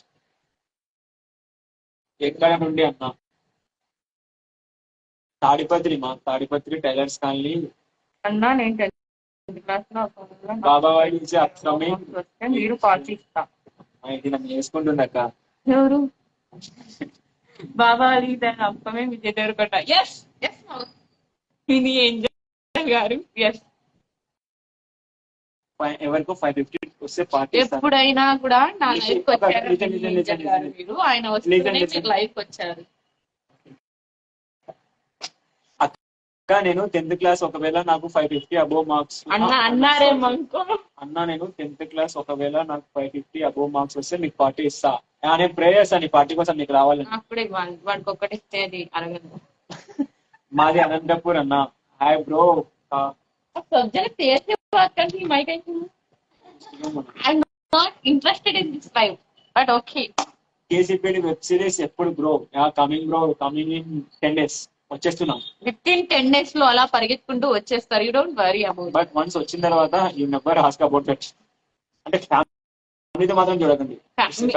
ఎక్కడ నుండి అన్నా? తాడిపత్రి మా. తాడిపత్రి టైలర్స్ కాలనీ అన్నా. నేను 10th క్లాస్ లో బాబావాడి నుంచి అప్కమింగ్. మీరు పార్టీ ఇస్తా. ఇది నన్ను వేసుకుంటుందక్క. ఎవరు? బాబా అలీ దాని upcoming Vijay Deverakonda. Yes yes mini angel గారు. ఎస్ ఎవరికో 550 వస్తే పార్టీ ఇస్తాను. ఎప్పుడైనా కూడా నా Listen, లైఫ్ వచ్చారు listen, listen, listen, listen. మీరు, ఆయన వస్తూనే listen. మీరు లైఫ్ వచ్చారు. అక్క నేను 10th క్లాస్ ఒకవేళ నాకు 550 అబోవ్ మార్క్స్ అన్నారేమో అనుకో. అన్న నేను 10th క్లాస్ ఒకవేళ నాకు 550 అబోవ్ మార్క్స్ వస్తే మీకు పార్టీ ఇస్తా. నేను ప్రే చేస్తాను ఈ పార్టీ కోసం నీకు రావాలని. అప్పుడే వాడికి ఒకటి ఇస్తే అది అరగదు. మాది అనంతపూర్ అన్న. Hi bro. సబ్జెక్ట్ చేస్తే మైక్ I'm not interested in this life, but okay. KCPD web series ఎప్పుడు బ్రో? కమింగ్ ఇన్ 10 days వచ్చేస్తున్నాం. విత్ ఇన్ 10 days లో అలా పరిగెత్తుకుంటూ వచ్చేస్తారు. You don't worry about. But once వచ్చిన తర్వాత you never ask about that. అంటే ఫ్యామిలీతో మాత్రం చూడకండి.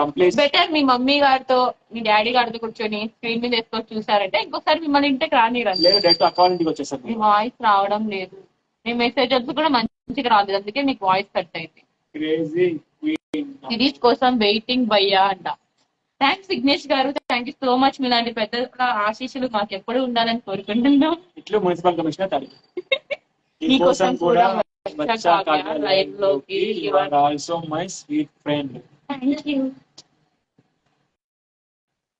కంప్లీట్ బెటర్ మీ మమ్మీ గారితో మీ డాడీ గారితో కూర్చొని స్క్రీన్ మీద వేసుకొని చూసారంటే ఇంకోసారి మిమ్మల్ని ఇంటికి రానిరండి. లేదు డైరెక్ట్ అకౌంట్ ఇంటికి వచ్చేసారు. మీ వాయిస్ రావడం లేదు, మీ మెసేజెస్ కూడా మంచిగా రాలేదు, అందుకే మీకు వాయిస్ కట్ అయింది. క్రేజీ సిరీస్ కోసం వెయిటింగ్ భయ్యా అంట. థ్యాంక్స్ విఘ్నేష్ గారు, థ్యాంక్ యూ సో మచ్. మీలాంటి పెద్ద ఆశీస్సులు మాకు ఎప్పుడు ఉండాలని కోరుకుంటున్నాం. ఇట్లు మున్సిపల్ కమిషనర్ తాడి మీకోసం కూడా లైవ్ లోకి you are also my sweet friend. Thank you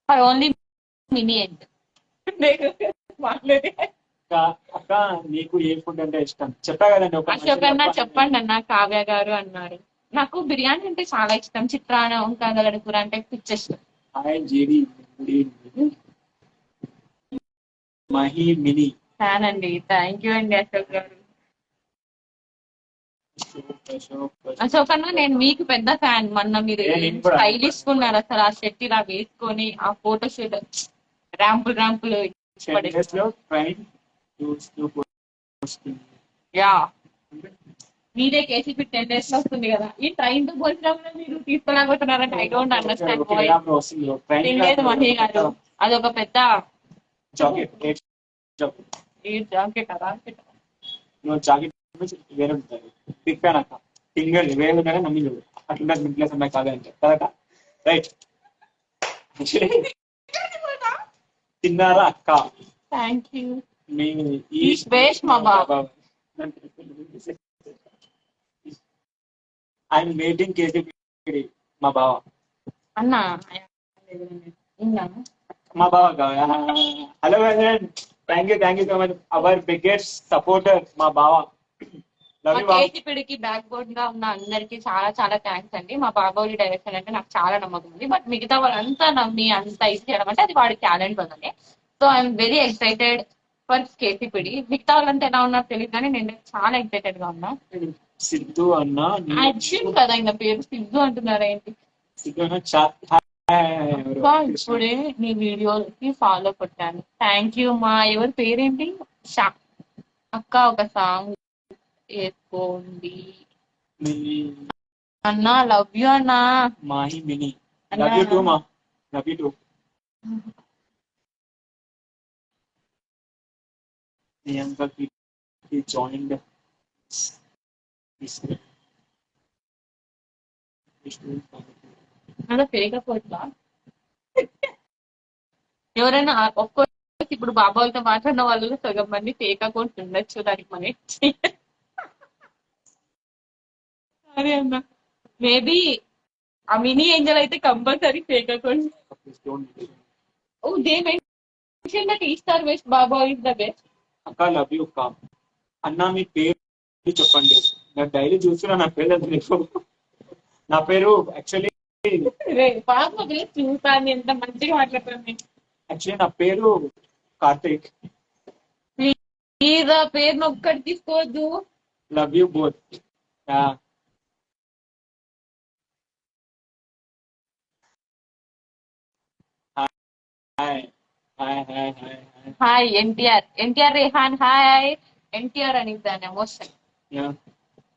for only mini end. అక్క నీకు ఏ ఫుడ్ అంటే ఇష్టం? చెప్పా కదండి. ఒక అశోక్ అన్న చెప్పండి అన్న. కావ్య గారు అన్నారు నాకు బిర్యానీ అంటే చాలా ఇష్టం, చిత్రాన్నం కందగడ్డ కూర అంటే పిచ్చిష్టం. హాయ్ జీడి, good evening. Mahi mini fan అండి. థ్యాంక్ యూ అండి అశోక్ గారు. అశోక్ అన్న నేను మీకు పెద్ద ఫ్యాన్. మొన్న మీరు స్టైలిష్ ఉన్నారు అసలు, ఆ షర్ట్ ఇలా వేసుకొని ఆ ఫోటో షూట్ ర్యాంపులు యా. మీదే కేసీపీ 10 days లో వస్తుంది కదా, ఈ ట్రైన్ తో పోల్చినా కూడా మీరు తీసుకురాబోతున్నారంటే ఐ డోంట్ అండర్స్టాండ్. తినలేదు మహి గారు, అదొక పెద్ద జాకెట్ వేరే ఉంటుంది. బిగ్ ఫ్యాన్ అక్క. సింగల్ వేరే ఉన్నారా నమ్మి చూడు అట్లా మిడిల్ క్లాస్ అమ్మాయి కాదంటే కదా. రైట్ తిన్నారా అక్క? Thank you. మీ మా బాబా ఐఎమ్ వెయిటింగ్ కేసీపీ. మా బావ అన్న మా బావ. Hello thank you so much hour biggest supporter మా బావ. కేసీపీడికి బ్యాక్ బోర్డ్ గా ఉన్న అందరికి చాలా చాలా థ్యాంక్స్ అండి. మా బాబాయి డైరెక్షన్ అంటే నాకు చాలా నమ్మకం ఉంది, బట్ మిగతా వాళ్ళంతా నమ్మి అంతా ఇది చేయడం అంటే అది వాడి టాలెంట్ వల్లనే. So I'm very excited for KCPD. మిగతా వాళ్ళంతా ఎలా ఉన్నారో తెలియదు కానీ నేను చాలా ఎక్సైటెడ్ గా ఉన్నా. సిద్ధు అన్న యాక్చువల్ కదా ఇంకా పేరు సిద్ధు అంటున్నారా ఏంటి? ఇప్పుడే నీ వీడియోకి ఫాలో కొట్టాను. Thank you. మా ఎవరి పేరేంటి? షా అక్క ఒక సాంగ్ వేసుకోండి అన్నా. లవ్ యూ అన్నా. Mahi mini love you too మా. Love you too. ప్రియాంక కి జాయిన్డ్ అలా పేకపోట్లా ఎవరైనా ఒక్కోటి ఇప్పుడు బాబాలతో మాట్లాడిన వాళ్ళు సగం మంది ఫేక్ అకౌంట్ ఉండొచ్చు, దానికి మన సరే అన్న. మేబీ ఆ మినీ ఏంజల్ అయితే compulsory fake account. Oh they mention that Easter west Baba is the best. అక్క లవ్ యూ అక్క. అన్న మీ పేరు చెప్పండి. నాకు డైలీ చూస్తున్నా నా పేరు. నా పేరు యాక్చువల్లీ పాప చూస్తాను ఎంత మంచిగా మాట్లాడుతుంది. యాక్చువల్లీ నా పేరు కార్తిక్. ప్లీజ్ ఆ పేరును ఒక్కటి తీసుకోవద్దు. Love you both. Hi NTR Rehan. Hi NTR అని దాని ఎమోషన్.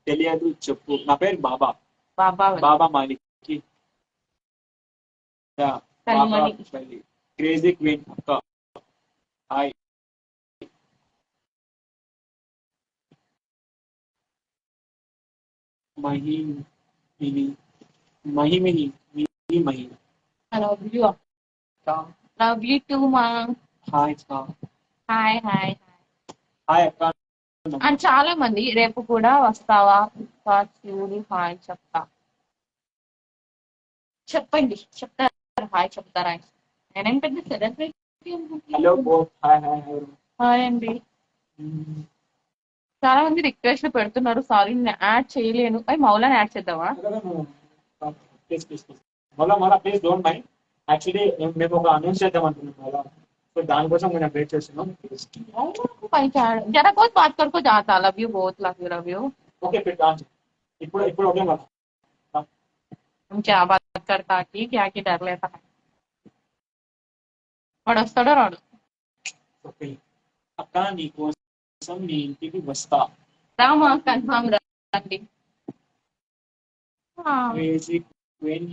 తెలియదు చెప్పు. నా పేరు బాబా మాలిక్. క్రేజీ క్వీన్ అక్క. హాయ్. మహిమిని. లవ్ యూ టూ మా. హాయ్ హాయ్ హాయ్ హాయ్ అక్క. అండ్ చాలా మంది రేపు కూడా వస్తావా చూడు హాయ్ చెప్తారు హాయ్ చెప్తారా? నేనేం పెద్ద celebrity hello both, hi hi hi. Hi అండి. చాలా మంది రిక్వెస్ట్ పెడుతున్నారు, సారీ నేను యాడ్ చేయలేను. అవి మౌలాని యాడ్ చేద్దామా? మళ్ళా ప్లీజ్ డోంట్ మైండ్. యాక్చువల్లీ మేము ఒక అనౌన్స్ చేద్దాం అనుకున్నాం మళ్ళా, సో దానికోసం మేము వెయిట్ చేస్తున్నాం. जरा बहुत बात कर को जाता लव यू बहुत लव यू ఓకే ఇప్పుడు ఇప్పుడు ఓకే కదా? हम क्या बात करता कि क्या की डर लेता है వాడు వస్తాడో రాడు? ఓకే అక్క నీ కోసం నీ ఇంటికి వస్తా. రామా కన్ఫర్మ్ రండి. Basic when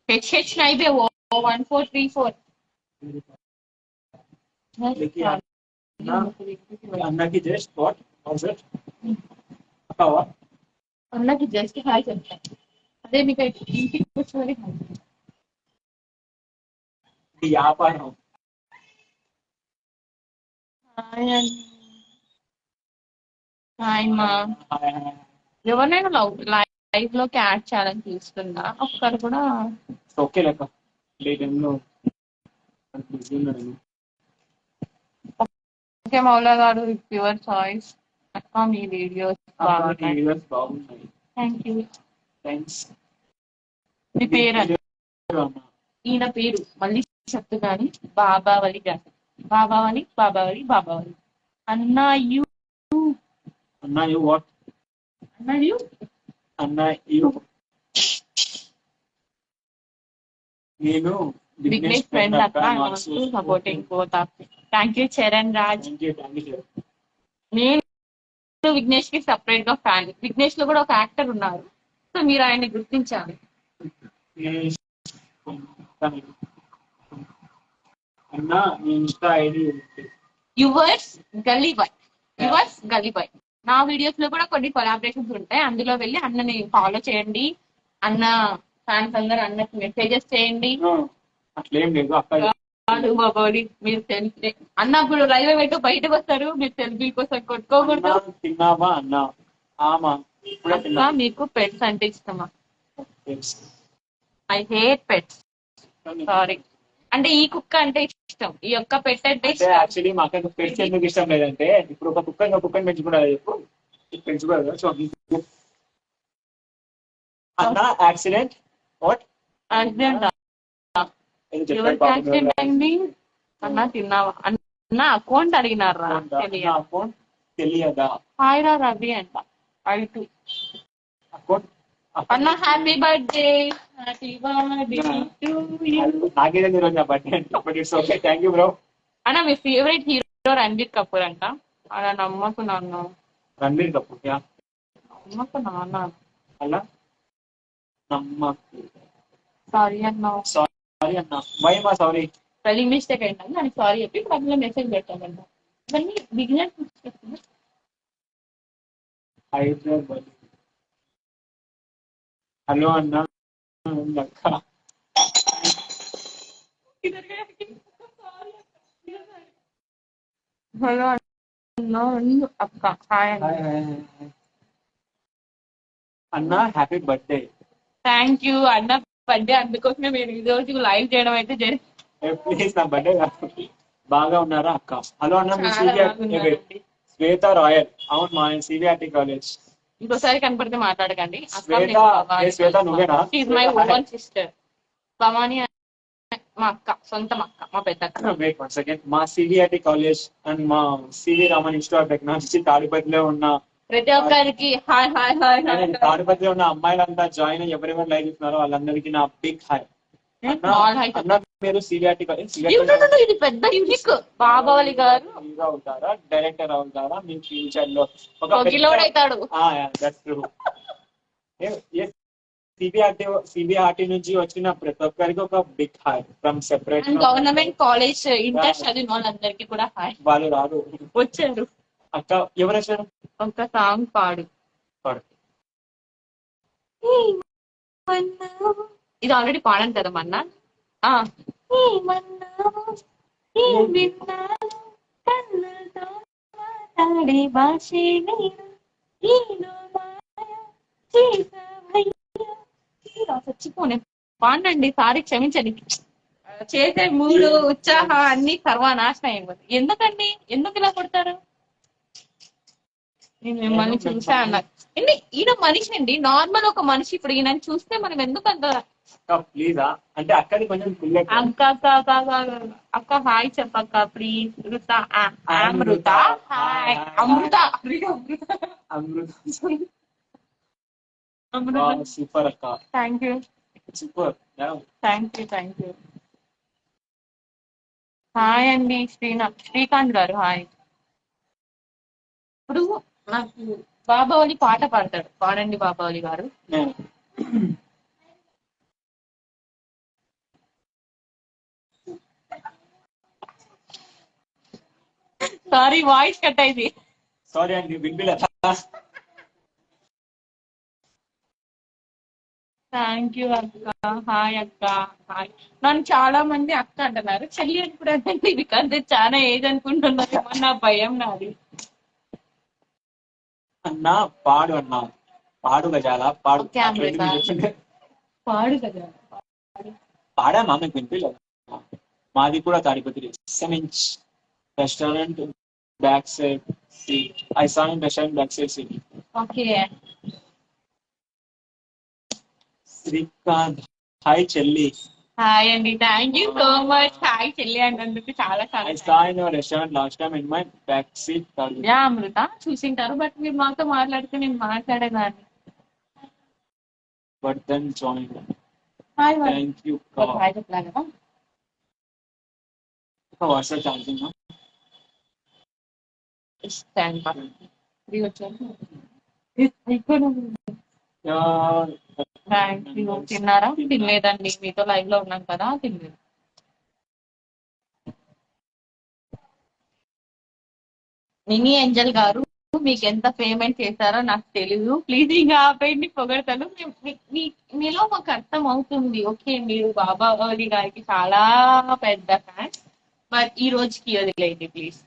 హెచ్ नहीं बे वो 1434 అన్నకి జస్ట్ వాట్ ఆల్సెట్ అక్కవా అన్నకి జస్ట్ హాయ్ చెప్తా. అదే మీకు ఇంటికి వచ్చి వ్యాపారం. హాయ్ మా. ఎవరినైనా లైవ్ లోకి యాడ్ చేయాలని చూస్తున్నా, ఒక్కరు కూడా ఓకే లెక్క లేటెంలో ఓకే మౌలా గారు యువర్ చాయిస్. అక్క మీ వీడియోస్ బాగున్నాయి. Thank you. థ్యాంక్స్. మీ పేరు? ఈయన పేరు మళ్ళీ చెప్తున్నాను, బాబావలి గారు. బాబావలి అన్నా యూ వాట్ అన్నా యూ నేను విఘ్నేష్ ఫ్రెండ్ అక్క, supporting both. Thank you Charan Raj. నేను విఘ్నేష్ కి సపరేట్ గా ఫ్యాన్. విఘ్నేష్ లో కూడా ఒక యాక్టర్ ఉన్నారు, సో మీరు ఆయన్ని గుర్తించాలి. Yours gully bye. నా వీడియోస్ లో కూడా కొన్ని కొలాబరేషన్స్ ఉంటాయి, అందులో వెళ్ళి అన్నని ఫాలో చేయండి. అన్న ఫ్యాన్స్ అందరూ అన్నకి మెసేజెస్ చేయండి. అట్లేం లేదు అక్క. మీరు సెల్ఫీ అన్న ఇప్పుడు రైల్వే పెట్టు బయటకు వస్తారు, మీరు సెల్ఫీ కోసం కొట్టుకోకూడదు. తిన్నావా అన్న? అక్క మీకు పెట్స్ అంటే ఇష్టమా? I hate pets, sorry. అంటే ఈ కుక్క అంటే ఇష్టం, ఈ యొక్క పెట్ అంటే యాక్చువల్లీ మా అక్క పెట్స్ ఎందుకు ఇష్టం లేదంటే, ఇప్పుడు ఒక కుక్కని పెంచుకున్నాడు చెప్పు, పెంచుకోలేదు. సో అన్న యాక్సిడెంట్ వాట్ యాక్సిడెంట్ ఎవరికి యాక్సిడెంట్ అయింది? అన్న తిన్నావా? అన్న అకౌంట్ అడిగినారా? అకౌంట్ తెలియదా? హాయ్ రా రవి అంట. I2 అకౌంట్ అన్న హ్యాపీ బర్త్డే నాకేదో ఈరోజు నా బర్త్డే అంటే, but it's okay. Thank you bro. అన్న మీ ఫేవరెట్ హీరో రణబీర్ కపూర్ అంట. అలా నమ్మకు నాన్న. రణబీర్ కపూర్ నమ్మకు నాన్న. అలా నమ్మకు. సారీ అన్న. సారీ అన్న. వై మా సారీ? స్పెల్లింగ్ మిస్టేక్ అయిందండి, అని సారీ చెప్పి ఇప్పుడు అందులో మెసేజ్ పెట్టామంట. ఇవన్నీ బిగినర్స్ మిస్టేక్స్. హలో అన్న. హలో అన్న అక్క. హాయ్ అన్న హ్యాపీ బర్త్డే. థ్యాంక్ యూ అన్న. బర్త్డే అందుకోసమే మీరు ఈ రోజు లైవ్ చేయడం అయితే జరిగింది. ప్లీజ్ నా బర్త్డే బాగా ఉన్నారా అక్క? హలో అన్న. మీ శ్వేత రాయల్. అవును మా సివిఆర్టీ కాలేజ్. ఇంకోసారి కనపడితే మాట్లాడకండి. శ్వేత నువ్వేనా? మై ఓన్ సిస్టర్ భవాని, మా అక్క, సొంతం అక్క, మా పెద్ద అక్క. Wait one second. మా సివిఆర్టీ కాలేజ్ అండ్ మా CV Raman institute of technology తాడిపత్రిలో ఉన్న ప్రతి ఒక్కరికి హాయ్ హాయ్ హాయ్. తాడిపత్రిలో ఉన్న అమ్మాయిలంతా జాయిన్ అయ్యి ఎవరెవరు లైవ్ ఇస్తున్నారో వాళ్ళందరికీ నా బిగ్ హాయ్. అన్న మీరు సివిఆర్టీ కాలేజ్ ఇది పెద్ద యూనిక్. బాబావలి గారు అవుతారా, డైరెక్టర్ అవుతారా మీ ఫ్యూచర్ లో? అవుతాడు. సిబిఆర్టీ నుంచి వచ్చిన ప్రతి ఒక్కరికి ఒక big hi from separate. Government college inter చదివిన వాళ్ళందరికీ కూడా హాయ్. వాళ్ళు రాదు, వచ్చారు. అక్క ఎవరు వచ్చారు? ఒక సాంగ్ పాడు. ఇది ఆల్రెడీ పాడాను కదా మొన్న. ఏదో మాయ చేసావయ్యా. ఇలా చచ్చిపోనే పాడండి, సారీ క్షమించండి. చేసే మూడు ఉత్సాహం అన్ని సర్వనాశనం అయిపోతుంది. ఎందుకండి, ఎందుకు ఇలా కొడతారు? నేను మిమ్మల్ని చూసా అన్నారు. ఈయన మనిషి అండి, నార్మల్ ఒక మనిషి. ఇప్పుడు ఈయన చూస్తే మనం ఎందుకు అంత ప్లీజా అంటే అక్కడి కొంచెం అక్క అక్క అక్క అక్క అక్క హాయ్ చెప్పక్క ప్లీజ్. రుత అమృత హాయ్ అమృత అమృత అమృత సూపర్ అక్క. Thank you super. Thank you. Hi అండి శ్రీకాంత్ గారు హాయ్. ఇప్పుడు నాకు బాబావళి పాట పాడతాడు, పాడండి బాబావళి గారు. సారీ వాయిస్ కట్ అయింది. సారీ అండి వినిపిలే. థ్యాంక్ యూ అక్క. హాయ్ అక్క హాయ్. నన్ను చాలా మంది అక్క అంటున్నారు, చెల్లి అని కూడా అండి. బికాజ్ చాలా ఏజ్ అనుకుంటున్నారు, నా భయం నాది. అన్నా పాడు అన్నా, పాడు గజాల పాడు. పాడు కదా పాడామా మీకు వినిపించలేదు? మాది కూడా తాడిపత్రి సెమించ్ restaurant back side seat. I saw in restaurant back side seat. Okay. Srikanth hi చెల్లి. హాయ్ అండి, thank you so much. Hi చెల్లి అన్నందుకు చాలా I saw in your restaurant last time in my back seat. Yeah Amrutha చూసింటారు, but మీరు మాతో మాట్లాడితే నేను మాట్లాడేదాన్ని. But then join. Hi thank you. Hi చెప్పలా కదా. WhatsApp charging thank you. తిన్నారా? తినలేదండి, మీతో లైవ్ లో ఉన్నాం కదా, తినలేదు. మినీ ఏంజల్ గారు మీకు ఎంత పేమెంట్ చేశారో నాకు తెలియదు, ప్లీజ్ ఇంకా ఆపేయండి పొగడతాను. మీలో మాకు అర్థం అవుతుంది. ఓకే, మీరు బాబావళి గారికి చాలా పెద్ద ఫ్యాన్, బట్ ఈ రోజుకి వదిలేయండి ప్లీజ్.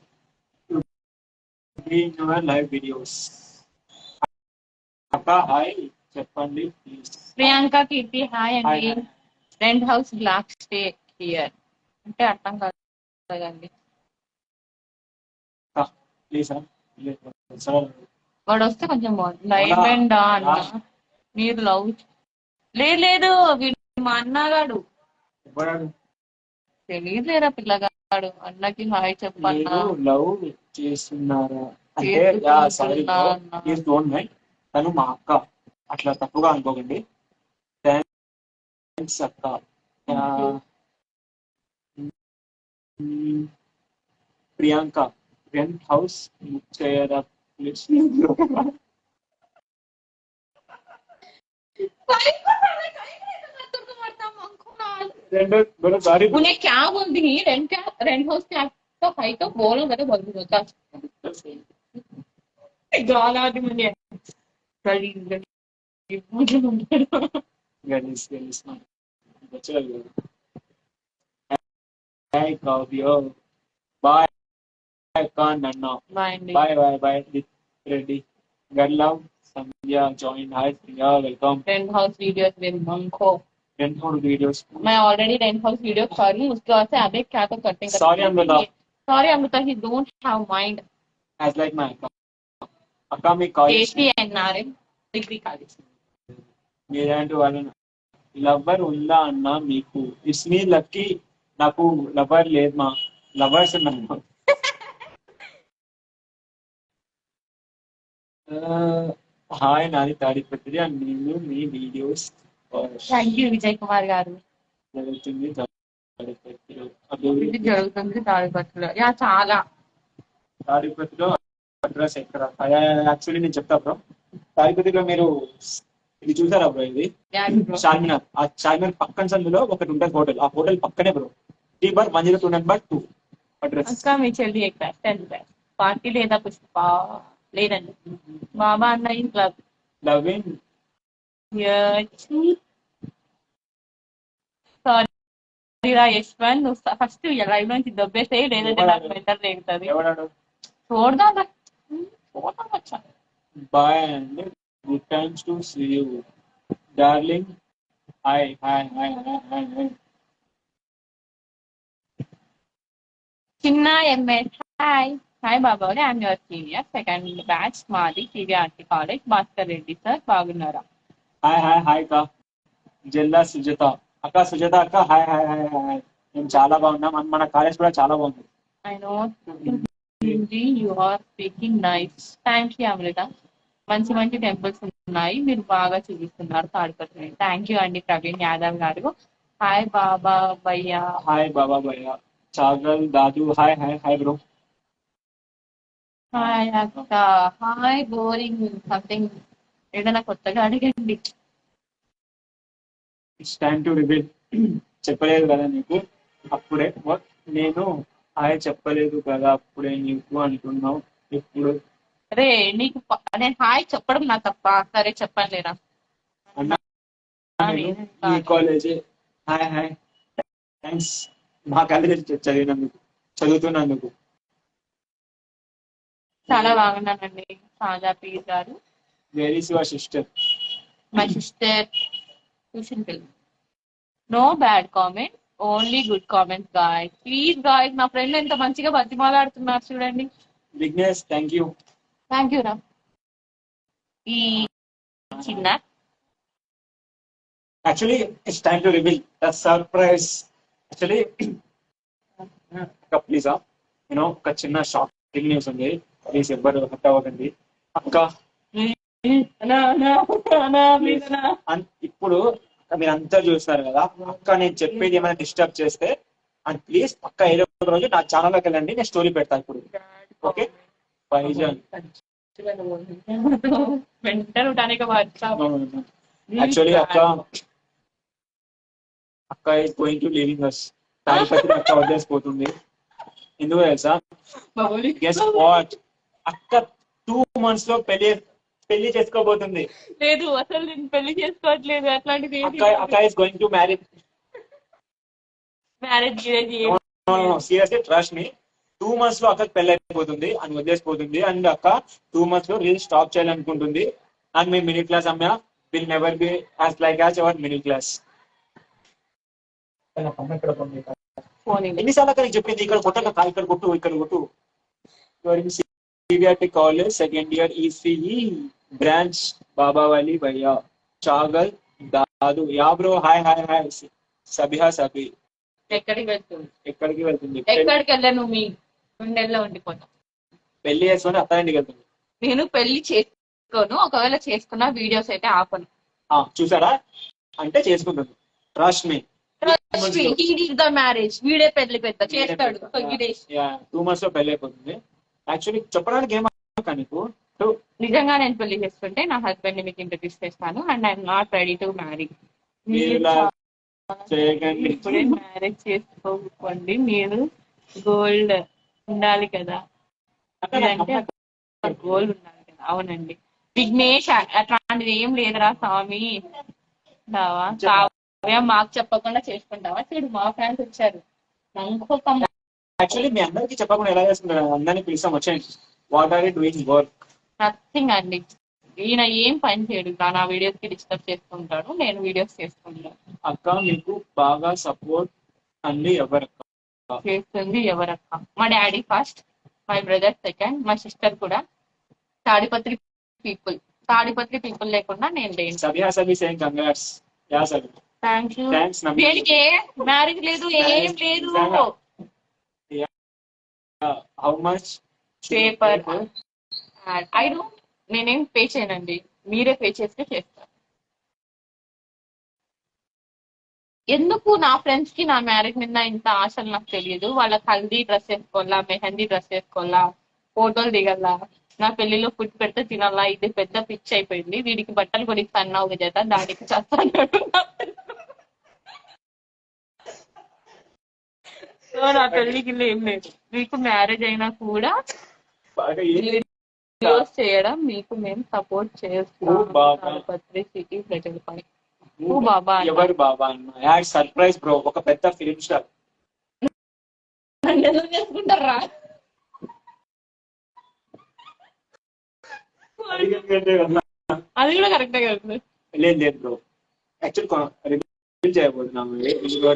లైవ్ వీడియోస్ అక్క హాయ్ చెప్పండి ప్లీజ్. ప్రియాంక కీర్తి హాయ్ అండి. Rent house block stay here అంటే అర్థం కాదండి. ప్లీజ్ వాడు వస్తే కొంచెం బాగుంది. లైవ్ అండ్ అన్న మీరు లవ్ లేదు వీడు మా అన్నగాడు తెలియదులేరా పిల్లగాడు. అన్నకి హాయ్ చెప్పన్నా. లవ్ చేస్తున్నారా అంటే తను మా అక్క, అట్లా తప్పుగా అనుకోకండి. థ్యాంక్స్ అక్క. ప్రియాంక రెంట్ హౌస్ బుక్ చేయరా ప్లీజ్. उन्हें क्या बोलती है रेंट हाउस के तो हाई तो बोलो करे बोल होता गाल आती मुझे मुझे बाय నన్ను బాయ్ బాయ్ బాయ్ రెడ్డి గర్లవ్ Sandhya join. Hi Sandhya welcome. Rent house videos with मंको रेंट हाउस वीडियोस मैं ऑलरेडी रेंट हाउस वीडियो कर रही हूँ, उसके बाद से अभी क्या तो करते हैं. Sorry Amrita he don't have mind as like my అక్క మీ కాలేజ్ KCNRM డిగ్రీ కాలేజ్. మీరంటూ వాళ్ళ లవర్ ఉందా అన్న మీకు? ఇట్స్ మీ లక్కీ. నాకు లవర్ లేదు, మా లవర్స్ ఉన్నా. హాయ్ నాది తాడిపత్రి అండ్ నేను మీ videos. Thank you Vijay Kumar గారు. జరుగుతుంది తాడిపత్రిలో యా చాలా. తాడిపత్రిలో అడ్రస్ ఎక్కడ? యాక్చువల్లీ నేను చెప్తా బ్రో. తాడిపత్రిలో మీరు ఇది చూసారా బ్రో? ఇది చార్మినార్. ఆ చార్మినార్ పక్కన సందులో ఒకటి ఉంటుంది హోటల్, ఆ హోటల్ పక్కనే బ్రో. T-bar 102 address. అక్క మీ చెల్లి పార్టీ లేదా పుష్ప? లేదండి. బాబా అన్నయ్య క్లబ్ లవింగ్. సారీ రా యశ్వంత్, నువ్వు ఫస్ట్ లైవ్ నుంచి దొబ్బేసేయి, లేదంటే నాకు మెంటల్ రేగుతుంది. చూడదాం వచ్చా Bye and good times to see you, darling. Hi, hi, hi, hi, hi, hi. చిన్న ఎంఎస్ హాయ్ హాయ్ బాబాయ్ I'm your senior second batch మాది టీవీఆర్టీ కాలేజ్ భాస్కర్ రెడ్డి సార్ బాగున్నారా Hi, hi, hi, అక్క జిల్లా సుజాత అక్క సుజాత అక్క హాయ్ హాయ్ హాయ్ హాయ్ మేము చాలా బాగున్నాం మన కాలేజ్ కూడా చాలా బాగుంది. I know Hindi you are speaking nice thank you Amrutha మంచి మంచి టెంపుల్స్ ఉన్నాయి మీరు బాగా చూపిస్తున్నారు తాడిపత్రి థ్యాంక్ యూ అండి ప్రవీణ్ యాదవ్ గారు హాయ్ బాబా భయ్యా హాయ్ బాబా భయ్య Chagal Dadu hi hi hi bro. Hi అక్క హాయ్ బోరింగ్ సంథింగ్ ఏదైనా కొత్తగా అడగండి ఇట్స్ టైమ్ టు రివీల్. చెప్పలేదు కదా నీకు అప్పుడే నేను హాయ్ చెప్పలేదు కదా అప్పుడే నీకు అంటున్నావు ఇప్పుడు అరే నీకు నేను హాయ్ చెప్పడం నా తప్ప సరే చెప్పండి లేరా అన్నా ఈ కాలేజ్ హాయ్ హాయ్ థ్యాంక్స్ మా కాలేజ్ చదివినందుకు చదువుతున్నందుకు. చాలా బాగున్నానండి సాజా పీర్ గారు very your sister. My sister tuition పిల్లలు no bad comment only good comments guy please guy నా ఫ్రెండ్ ఎంత మంచిగా బతిమాలాడుతున్నారు చూడండి Vignesh thank you. Thank you రా ఈ చిన్న actually it's time to reveal the surprise. Actually please you know ఒక చిన్న షాకింగ్ న్యూస్ ఉంది. ప్లీజ్ ఎవ్వరు హట్ అవ్వకండి అక్క. ఇప్పుడు మీరు అంతా చూస్తున్నారు కదా అక్క నేను చెప్పేది ఏమైనా డిస్టర్బ్ చేస్తే అండ్ ప్లీజ్ అక్క ఏదో ఒక రోజు నా ఛానల్లోకి వెళ్ళండి నేను స్టోరీ పెడతాను ఇప్పుడు. ఓకే పైజాన్ వెంటనే ఉంటానికి యాక్చువల్లీ అక్క అక్క ఇస్ గోయింగ్ టు లివింగ్ అస్. తాడిపత్రి అక్క వదిలేసిపోతుంది. ఎందుకు తెలుసా గెస్ వాట్ అక్క 2 months లో పెళ్లి చేసుకోబోతుంది. లేదు అసలు నేను పెళ్లి చేసుకోవట్లేదు అట్లాంటిది అక్క is going to marry. Marriage seriously trust me 2 months లో అక్కకి పెళ్లి అయిపోతుంది అని వదిలేసిపోతుంది అండ్ అక్క 2 months లో రీల్ స్టాప్ చేయాలనుకుంటుంది అండ్ మీ మిడిల్ క్లాస్ అమ్మ will never be as like as our middle class. ఎన్నిసార్లు అక్కడ చెప్పింది ఇక్కడ కొట్టక ఇక్కడ కొట్టు ఇక్కడ కొట్టు. CVRT college second year ECE branch Babavali భయ్యా చాగల్ దాదు yeah bro hi hi hi Sabiha Sabi ఎక్కడికి వెళ్తుంది ఎక్కడికి వెళ్తుంది ఎక్కడికి వెళ్ళను మీ గుండెల్లో ఉండిపోతాం. పెళ్లి చేసుకొని అత్తారింటికి వెళ్తుంది. నేను పెళ్లి చేసుకోను ఒకవేళ చేసుకున్న వీడియోస్ అయితే ఆపను. చూసారా అంటే చేసుకుంటుంది ట్రస్ట్ మీ. ద మ్యారేజ్ వీడే పెళ్లి పెద్ద చేస్తాడు 2 months లో పెళ్లి అయిపోతుంది. యాక్చువల్లీ చెప్పడానికి ఏమన్నా నీకు నిజంగా నేను పెళ్లి చేసుకుంటే నా హస్బెండ్ ని మీకు ఇంట్రడ్యూస్ చేస్తాను and I'm not ready to marry. ఇప్పుడే మ్యారేజ్ చేసుకోండి మీరు గోల్డ్ ఉండాలి కదా అంటే గోల్డ్ ఉండాలి కదా. అవునండి విఘ్నేష్ అట్లాంటిది ఏం లేదురా స్వామి. మాకు చెప్పకుండా చేసుకుంటావా చూడు మా ఫ్రెండ్స్ వచ్చారు నమ్మకం. యాక్చువల్లీ మీ అందరికి చెప్పకుండా ఎలా చేసుకుంటారు అందరినీ పిలిచాం వచ్చేయండి. What are you doing work nothing అండి. ఈయన ఏం పని చేయడు నా వీడియోస్ కి డిస్టర్బ్ చేసుకుంటాడు నేను వీడియోస్ చేసుకుంటాను. అక్క మీకు బాగా సపోర్ట్ అండి ఎవరక్క చేస్తుంది ఎవరక్క మా daddy first my brother second మా సిస్టర్ కూడా తాడిపత్రి పీపుల్ లేకుండా నేను లేను. Sabiha Sabi saying congrats yeah Sabi thank you. Thanks దేనికి మ్యారేజ్ లేదు ఏం లేదు. How much paper I don't నేనేం పే చేయనండి మీరే పే చేస్తే చేస్తారు. ఎందుకు నా ఫ్రెండ్స్ కి నా మ్యారేజ్ మీద ఇంత ఆశలు నాకు తెలియదు. వాళ్ళకి హల్దీ డ్రెస్ వేసుకోవాలా మెహందీ డ్రెస్ వేసుకోవాలా ఫోటోలు దిగల్లా నా పెళ్లిలో ఫుడ్ పెడితే తినాలా ఇది పెద్ద పిచ్ అయిపోయింది. వీడికి బట్టలు కొనిస్తాను ఒక చేత దానికి చేస్తాను. నా పెళ్లికి ఏం లేదు. మీకు మ్యారేజ్ అయినా కూడా వీడియోస్ చేయడం మీకు మేము సపోర్ట్ చేస్తాం. సిటీ ప్రజలపై బాబా ఎవరు బాబా అన్న సర్ప్రైజ్ బ్రో ఒక పెద్ద ఫిలిం స్టార్ చేసుకుంటారా అది కూడా కరెక్టే కదా. లేదు లేదు బ్రో, యాక్చువల్ రివీల్ చేయబోతున్నాము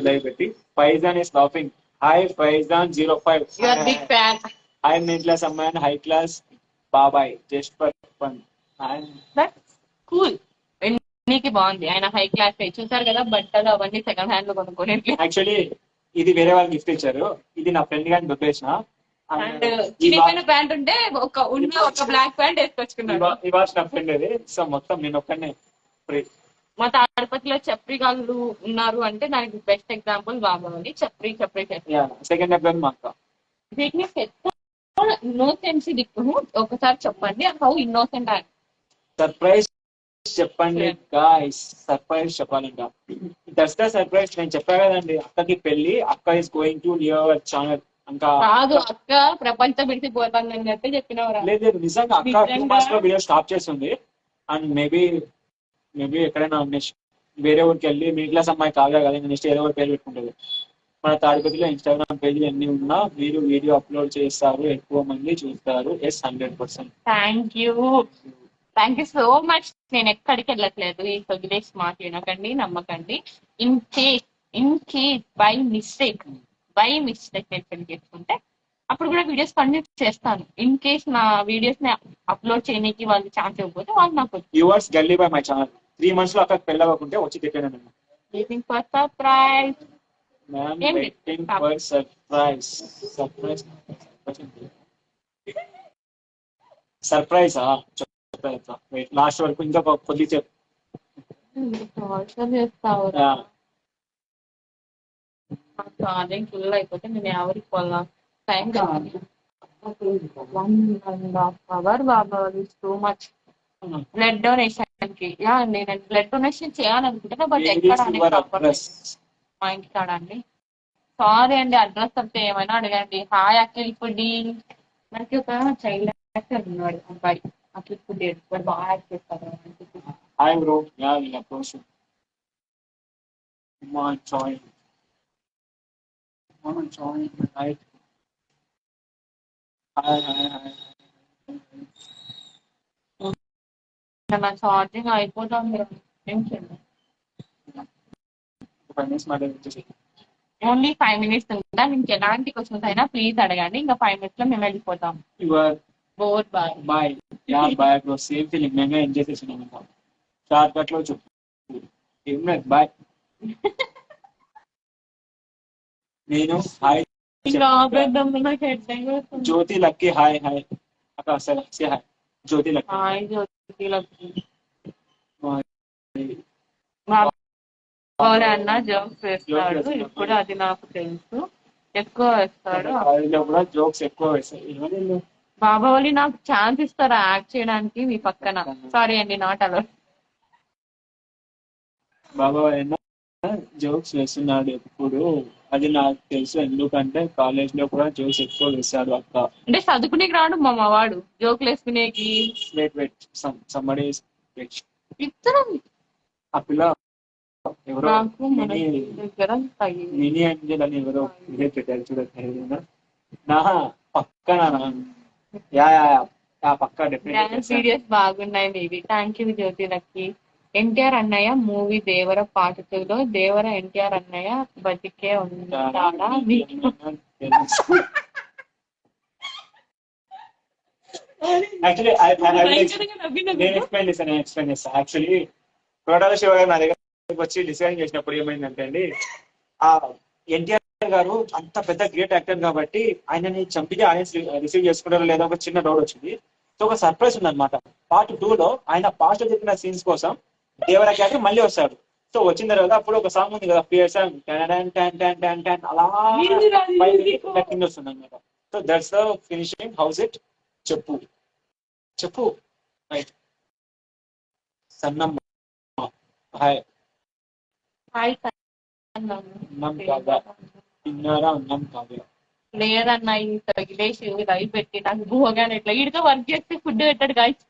లైవ్ పెట్టి. Faizan is laughing. Hi Faizan 05. You are big fan. Hi middle class అమ్మాయి, హై క్లాస్ బాబాయ్, just for fun. That's cool. నీకు బాగుంది. ఆయన హై క్లాస్ చూసారు కదా, బట్టలు అవన్నీ సెకండ్ హ్యాండ్ లో కొనుక్కొని. యాక్చువల్లీ ఇది వేరే వాళ్ళు గిఫ్ట్ ఇచ్చారు, ఇది నా ఫ్రెండ్ గాని దొబ్బేసిన. అండ్ చిరిగిపోయిన ప్యాంట్ ఉంటే ఒక బ్లాక్ ప్యాంట్ వేసుకొచ్చుకున్నాడు. ఈ వాచ్ నా ఫ్రెండ్ అది. సో మొత్తం నేను ఒక్కనే ఫ్రీ. మా తాడపతిలో చప్రి గాళ్ళు ఉన్నారు అంటే దానికి బెస్ట్ ఎగ్జాంపుల్ బాబాని. చప్రి సెకండ్ ఎపిసోడ్ మా అక్క. వీక్నెస్ ఇన్నోసెన్స్ దిక్కు ఒకసారి చెప్పండి, హౌ ఇన్నోసెంట్ ఆయన. సర్ప్రైజ్ చెప్పండి గాయ్స్, సర్ప్రైజ్ చెప్పాలి. ఇంకా దట్స్ ద సర్ప్రైజ్. నేను చెప్పా కదండి, అక్కకి పెళ్లి, అక్క is going to your channel. ఇంకా కాదు, అక్క ప్రపంచం విడిచిపోతాను అని చెప్పి చెప్పినవరా? లేదు నిజంగా అక్క 2 months లో వీడియో స్టాప్ చేస్తుంది. అండ్ మేబీ ఎక్కడైనా నెక్స్ట్ వేరే ఊరికి వెళ్ళి మిడిల్ క్లాస్ అమ్మాయి కావ్య కదా, నెక్స్ట్ ఏదో ఒక పేరు పెట్టుకుంటుంది. మన తాడిపత్రిలో ఇన్స్టాగ్రామ్ పేజీలు ఎన్ని ఉన్నా మీరు వీడియో అప్లోడ్ చేస్తారు, ఎక్కువ మంది చూస్తారు. Yes 100%. Thank you so much. నేను ఎక్కడికి వెళ్ళట్లేదు. ఈ సొగిలేష్ మాట వినకండి, నమ్మకండి. ఇన్ కేస్ బై మిస్టేక్ నేను పెళ్లి చేసుకుంటే అప్పుడు కూడా వీడియోస్ కంటిన్యూ చేస్తాను. ఇన్ కేస్ నా వీడియోస్ ని అప్లోడ్ చేయడానికి వాళ్ళు ఛాన్స్ ఇవ్వకపోతే వాళ్ళు నాకు వ్యూవర్స్ గల్లీ బై మై ఛానల్ 3 months లో అక్కడ పెళ్ళవకుంటే వచ్చి తిట్టాను నేను. Waiting for surprise. Surprise last వరకు ఇంకా కొద్ది చేస్తావు. అదేం ఫుల్ అయిపోతే నేను ఎవరికి పోలా. టైం కావాలి. 1.5 hours బాబా, టూ మచ్. బ్లడ్ డొనేషన్ కి నేను బ్లడ్ డొనేషన్ చేయాలనుకుంటున్నా, బట్ ఎక్కడ మా ఇంటి కాడ అండి. సారీ అండి, అడ్రస్ వస్తే ఏమైనా అడగండి. Hi Akhil foodie. మనకి ఒక చైల్డ్ యాక్టర్ ఉన్నాడు అబ్బాయి, అఖిల్ ఫుడ్డీ. వాడు బాగా యాక్ట్ చేస్తారు. Hi bro, yeah yeah post మా జాయిన్ రైట్. హాయ్ నా ఛార్జింగ్ అయిపోతుంది. ఓన్లీ 5 minutes ఉందా? మీకు ఎలాంటి క్వశ్చన్స్ అయినా ప్లీజ్ అడగండి. ఇంకా 5 minutes లో మేము వెళ్ళిపోతాం. Bore bye bye. Yeah bye bro, same feeling. మేమే ఎంజాయ్ చేస్తున్నాం. షార్ట్ కట్ లో చెప్పు. ఏం లేదు, బాయ్. నేను హాయ్ జ్యోతి లక్కీ. హాయ్ అక్క సరే హాయ్ జ్యోతి లక్కీ. హాయ్ జ్యోతి లక్కీ. అన్న జోక్స్ వేస్తాడు ఇప్పుడు, అది నాకు తెలుసు. ఎక్కువ వేస్తాడు. కూడా జోక్స్ ఎక్కువ వేస్తాడు. బాబా వాళ్ళు నాకు ఛాన్స్ ఇస్తారా యాక్ట్ చేయడానికి మీ పక్కన? సారీ అండి, నాట్ అలో. బాబా జోక్స్ వేస్తున్నాడు ఎప్పుడు, అది నాకు తెలుసు. ఎందుకంటే కాలేజ్ లో కూడా జోక్స్ ఎక్కువ వేస్తాడు అక్క. అంటే చదువుకునేకి రాడు మా వాడు జోకులు వేసుకునేకి. ఇద్దరం ఆ పిల్ల ఎవరో మినీ అంజల్ అని ఎవరో ఇదే పెట్టారు చూడండి. నా పక్కన పక్క డాన్స్ వీడియోస్ బాగున్నాయి మీవి. Thank you Jyothi Lucky. NTR అన్నయ్య మూవీ దేవర పార్ట్ 2లో దేవర ఎన్టీఆర్ అన్నయ్య బతికే ఉంటాడా? యాక్చువల్లీ కొరటాల శివ గారు నా దగ్గర వచ్చి డిసైడ్ చేసినప్పుడు ఏమైందంటే అండి, ఆ ఎన్టీఆర్ గారు అంత పెద్ద గ్రేట్ యాక్టర్ కాబట్టి ఆయనని చంపితే ఆడియన్స్ రిసీవ్ చేసుకుంటారో లేదా ఒక చిన్న డౌట్ వచ్చింది. సో ఒక సర్ప్రైజ్ ఉందన్నమాట. పార్ట్ 2లో ఆయన పాస్ట్ చెప్పిన సీన్స్ కోసం దేవరా క్యారెక్టర్ మళ్ళీ వస్తాడు. సో వచ్చిన తర్వాత అప్పుడు ఒక సాంగ్ ఉంది కదా, పియర్ సాంగ్, అలా కింద వస్తుంది అనమాట. So that's the finishing. House it చెప్పు రైట్. సన్నమ్మ హాయ్. అన్నం కాదా తిన్నారా? అన్నం కాదా లేదన్నా, ఈ తగిలేసి లైవ్ పెట్టి నాకు భూగానే ఇట్లా ఈడితో వర్క్ చేస్తే ఫుడ్ పెట్టాడు గాయస్.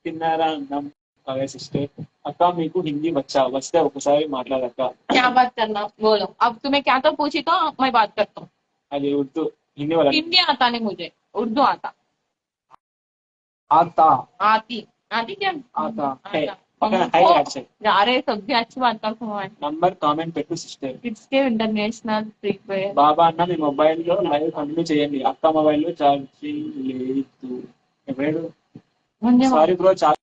తిన్నారా? అన్నం కాదా సిస్టర్. అక్క మీకు హిందీ వచ్చా? వస్తే ఒకసారి మాట్లాడక్క. क्या बात करना बोलो अब, तुम्हें क्या तो पूछी तो मैं बात करता हूँ. అది ఉర్దూ. హిందీ వాళ్ళ हिंदी आता नहीं मुझे, उर्दू आता. आता आती आती क्या आता है आता पక్కన हमको హై యాడ్ చేయి जा रहे सब भी अच्छी बात कर हमारे నంబర్ కామెంట్ పెట్టు సిస్టర్. किड्स के इंटरनेशनल प्रीपेयर బాబా అన్న మీ మొబైల్లో లైవ్ కంటిన్యూ చేయండి, అక్క మొబైల్లో ఛార్జింగ్ లేదు. ఎవరు मुझे సారీ బ్రో చాలా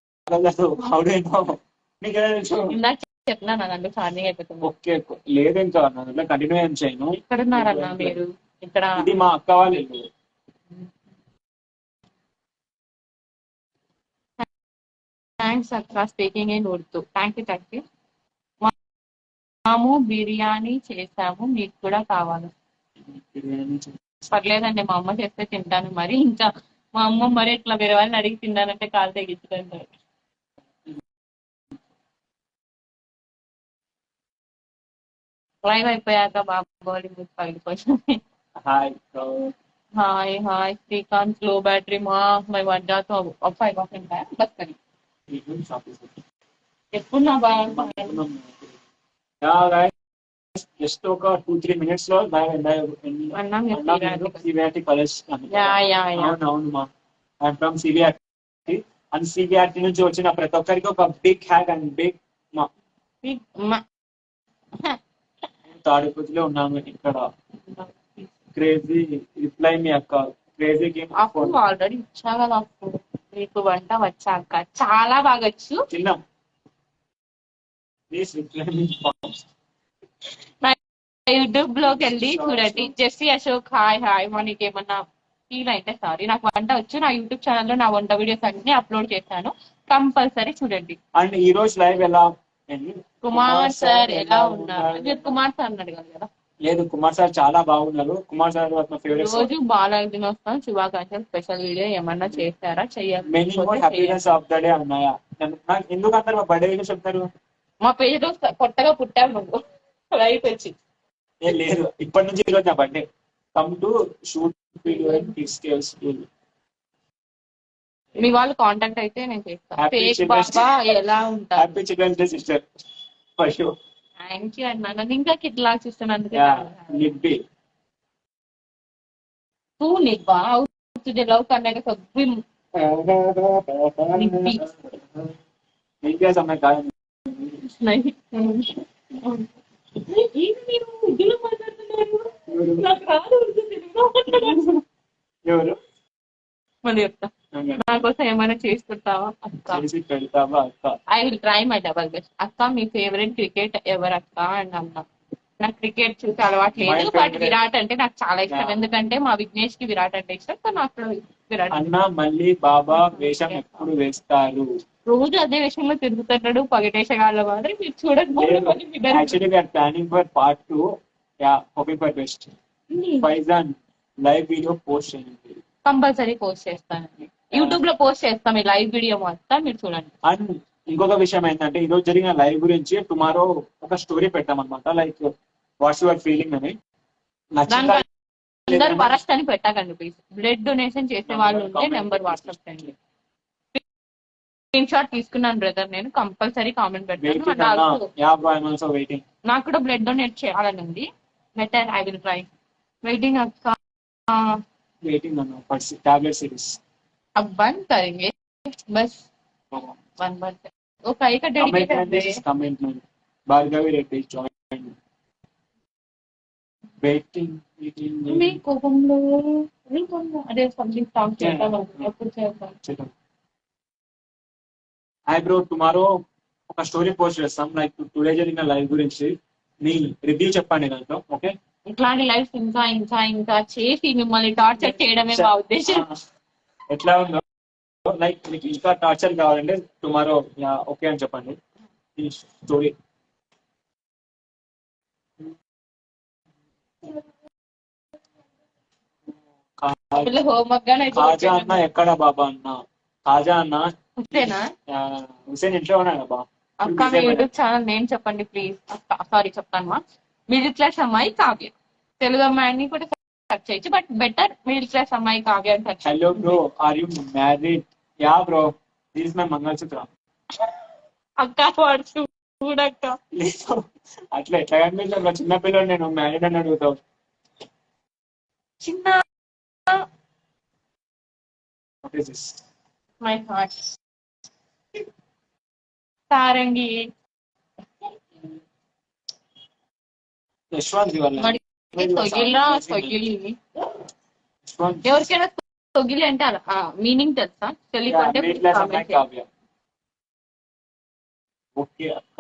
హౌ డు నో నీకు ఎలా తెలుసు? ఇందాక చెప్పినా నా దాంట్లో ఛార్జింగ్ అయిపోతుంది ఓకే లేదు ఇంకా నా కంటిన్యూ ఏం చేయను. ఇక్కడ ఉన్నారన్నా మీరు ఇక్కడ ఇది మా అక్క వాళ్ళ ఇల్లు. థ్యాంక్స్ అక్క speaking in Urdu thank you మాము బిర్యానీ చేసాము మీకు కూడా కావాలి బిర్యానీ పర్లేదండి మా అమ్మ చేస్తే తింటాను మరి ఇంకా మా అమ్మ మరి ఇట్లా వేరే వాళ్ళని అడిగి తిన్నానంటే కాలు తెగించుకుంటారు లైవ్ అయిపోయాక బాలీవుడ్ పగిలిపోయింది హాయ్ హాయ్ హాయ్ శ్రీకాంత్ లో బ్యాటరీ మా మై వడ్డా తో अब 5% है बस करी ఎప్పుడు నా బాగా జస్ట్ ఒక 2-3 మినిట్స్ లో అన్నా మీరు CVRT college. Yeah yeah yeah అవును మా I'm from CVRT and CVRT నుంచి వచ్చిన ప్రతి ఒక్కరికి ఒక బిగ్ హ్యాక్ అండ్ బిగ్ తాడిపత్రిలో ఉన్నాము ఇక్కడ. క్రేజీ రిప్లై మీ అక్క క్రేజీ గేమ్ అప్పుడు ఆల్రెడీ ఇచ్చా కదా అప్పుడు మీకు వంట వచ్చాక చాలా బాగా వచ్చు తిన్నాం. ప్లీజ్ రిప్లై మీ యూట్యూబ్ లోకి వెళ్ళి చూడండి జెస్సీ అశోక్ హాయ్ హాయ్ మనకి ఏమన్నా ఫీల్ అయితే సారీ నాకు వంట వచ్చు నా యూట్యూబ్ ఛానల్లో నా వంట వీడియోస్ అన్ని అప్లోడ్ చేశాను కంపల్సరీ చూడండి. అండ్ ఈ రోజు లైవ్ ఎలా కుమార్ సార్ ఎలా ఉన్నారు మీరు కుమార్ సార్ అన్నాడు కదా లేదు కుమార్ సార్ చాలా బాగున్నారు. కుమార్ సార్ నా ఫేవరెట్. రోజు బాల దినోత్సవం శుభాకాంక్షలు స్పెషల్ వీడియో ఏమన్నా చేస్తారా many more happiness of the day అన్నాయా నాకు ఎందుకు అందరు మా బర్త్డే వీడియో చెప్తారు? మా పేజ్ లో కొత్తగా పుట్టాము నువ్వు లైఫ్ వచ్చి లేదు ఇప్పటి నుంచి ఈరోజు నా birthday come to shoot video and kids మీ వాళ్ళు కాంటాక్ట్ అయితే నేను చేస్తాను. Happy ఫేక్ Children's బాబా ఎలా ఉంటారు? Happy children's day sister for sure. Thank you అన్నా నన్ను ఇంకా కిట్ లాగా చూస్తున్నందుకు నిబ్బి तू निभा तुझे लव करने का सब भी निब्बी ఇంకా సమయం కాదు नहीं ఏంటి మీరు ఉర్దూలో మాట్లాడుతున్నారు నాకు రాదు ఉర్దూ తెలుగులో మాట్లాడాలి ఎవరు మళ్ళీ చెప్తా నా కోసం ఏమైనా చేసి పెడతావా అక్క చేసి పెడతావా అక్క? I will try my double best అక్క మీ ఫేవరెట్ క్రికెట్ ఎవరు అక్క అని అన్నా నాకు క్రికెట్ చూసి అలవాటు లేదు బట్ విరాట్ అంటే నాకు చాలా ఇష్టం ఎందుకంటే మా విఘ్నేష్ కి విరాట్ అంటే ఇష్టం సో నాకు విరాట్ అన్న మళ్ళీ బాబా వేషం ఎప్పుడు వేస్తారు? రోజు అదే విషయంలో తిరుగుతున్నాడు పగటేసగాళ్ళ మాదిరి మీరు చూడకపోతే actually we're planning for part 2. Yeah hoping for best. Faizan live video post చేయండి. కంపల్సరీ పోస్ట్ చేస్తానండి యూట్యూబ్ లో పోస్ట్ చేస్తాం ఈ లైవ్ వీడియో మొత్తం మీరు చూడండి. అండ్ ఇంకొక విషయం ఏంటంటే ఈ రోజు జరిగిన లైవ్ గురించి టుమారో ఒక స్టోరీ పెట్టాం అనమాట లైక్ వాట్స్ యువర్ ఫీలింగ్ అని. అందరు వరస్ట్ అని పెట్టకండి ప్లీజ్. బ్లడ్ డొనేషన్ చేసే వాళ్ళు ఉంటే నెంబర్ వాట్సాప్ చేయండి. స్క్రీన్ షాట్ తీసుకున్నాను బ్రదర్ నేను కంపల్సరీ కామెంట్ పెడతాను. నాకు కూడా బ్లడ్ డొనేట్ చేయాలని ఉంది. Better I will try. Waiting అక్క वेटिंग टैबलेट सीरीज अब बंद करेंगे बस वन बंद वो कई का dedicated comment Bhargavi Reddy join waiting మీ కోపంలో అదే సంథింగ్ టాక్ చేద్దాం ఎప్పుడు చేద్దాం. హాయ్ బ్రో టుమారో ఒక స్టోరీ పోస్ట్ చేస్తాం లైక్ టుడే జరిగిన లైవ్ గురించి మీ రివ్యూ చెప్పండి దాంట్లో. ఓకే ఇట్లాంటి లైఫ్ ఇంకా ఇంకా ఇంకా చేసి మిమ్మల్ని టార్చర్ చేయడమే మా ఉద్దేశం. ఎట్లా ఉందో లైక్ మీకు ఇంకా టార్చర్ కావాలంటే టుమారో ఓకే అని చెప్పండి ఈ స్టోరీ. కాజా అన్న ఎక్కడ బాబా అన్న? కాజా అన్న హుసేన్ ఇంట్లో ఉన్నాడు బా. అక్క మీ యూట్యూబ్ ఛానల్ నేమ్ చెప్పండి ప్లీజ్. సారీ చెప్తాను మిడిల్ క్లాస్ అమ్మాయి కావ్య. తెలుగు అమ్మాయిని కూడా సెర్చ్ చేయొచ్చు బట్ బెటర్ మిడిల్ క్లాస్ అమ్మాయి కావ్య అని search. Hello bro are you married? Yeah bro this is my mangalsutra. అక్క వాడు చూడక్క అట్లా ఎట్లా కనిపించారు చిన్నపిల్లలు నేను మ్యారీడ్ అని అడుగుతావు. చిన్న మై హార్ట్ సారంగి యశ్వంత్ వాళ్ళ మరి సొగిలా సొగిలి యశ్వంత్ ఎవరికైనా సొగిలి అంటే మీనింగ్ తెలుసా తెలియకుంటే మిడిల్ క్లాస్ అమ్మాయి కావ్య. ఓకే అక్క.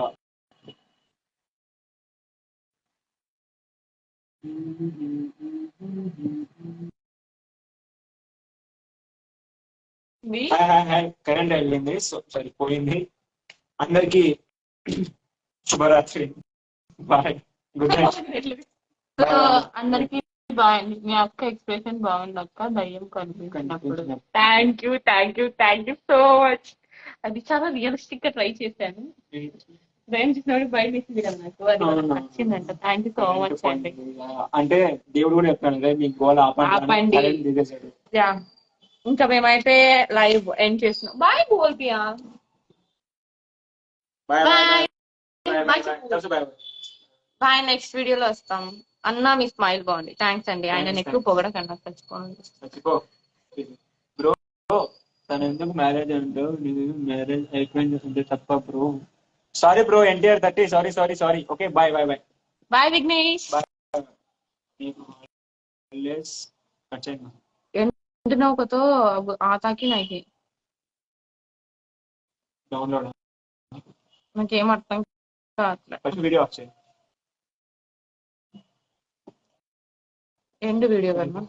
కరెంట్ వెళ్ళింది, సో సరిపోయింది. అందరికి శుభరాత్రి, బాయ్, గుడ్ నైట్. సో అందరికి బాగుంది. మీ అక్క ఎక్స్ప్రెషన్ బాగుంది అక్క, దయ్యం కనిపించినప్పుడు. Thank you so much. అది చాలా రియలిస్టిక్ గా ట్రై చేశాను. దయ్యం చూసినప్పుడు భయం వేసింది కదా నాకు, అది నాకు నచ్చిందంట. థ్యాంక్ యూ సో మచ్ అండి. అంటే దేవుడు కూడా చెప్తాను కదా, మీకు గోల్ ఆపండి. యా, ఇంకా మేమైతే లైవ్ ఎండ్ చేస్తున్నాం. బాయ్ బోల్పియా, బాయ్ బాయ్. నెక్స్ట్ వీడియోలో వస్తాం. అన్న మీ స్మైల్ బాగుంది, థ్యాంక్స్ అండి. ఆయన ఎక్కువ పొగడకన్నా చచ్చిపోండి. బ్రో తను ఎందుకు మ్యారేజ్ అంటావు, మ్యారేజ్ అయిపోయింది తప్ప bro. Sorry bro, NTR 30. Sorry. Okay, bye. Bye Vignesh. ఎంటునౌకతో ఆతాకి నైకి డౌన్లోడ్ నాకేం అర్థం కావట్లేదు. ఫస్ట్ వీడియో వచ్చాయి. ఎండ్ వీడియో కన్నా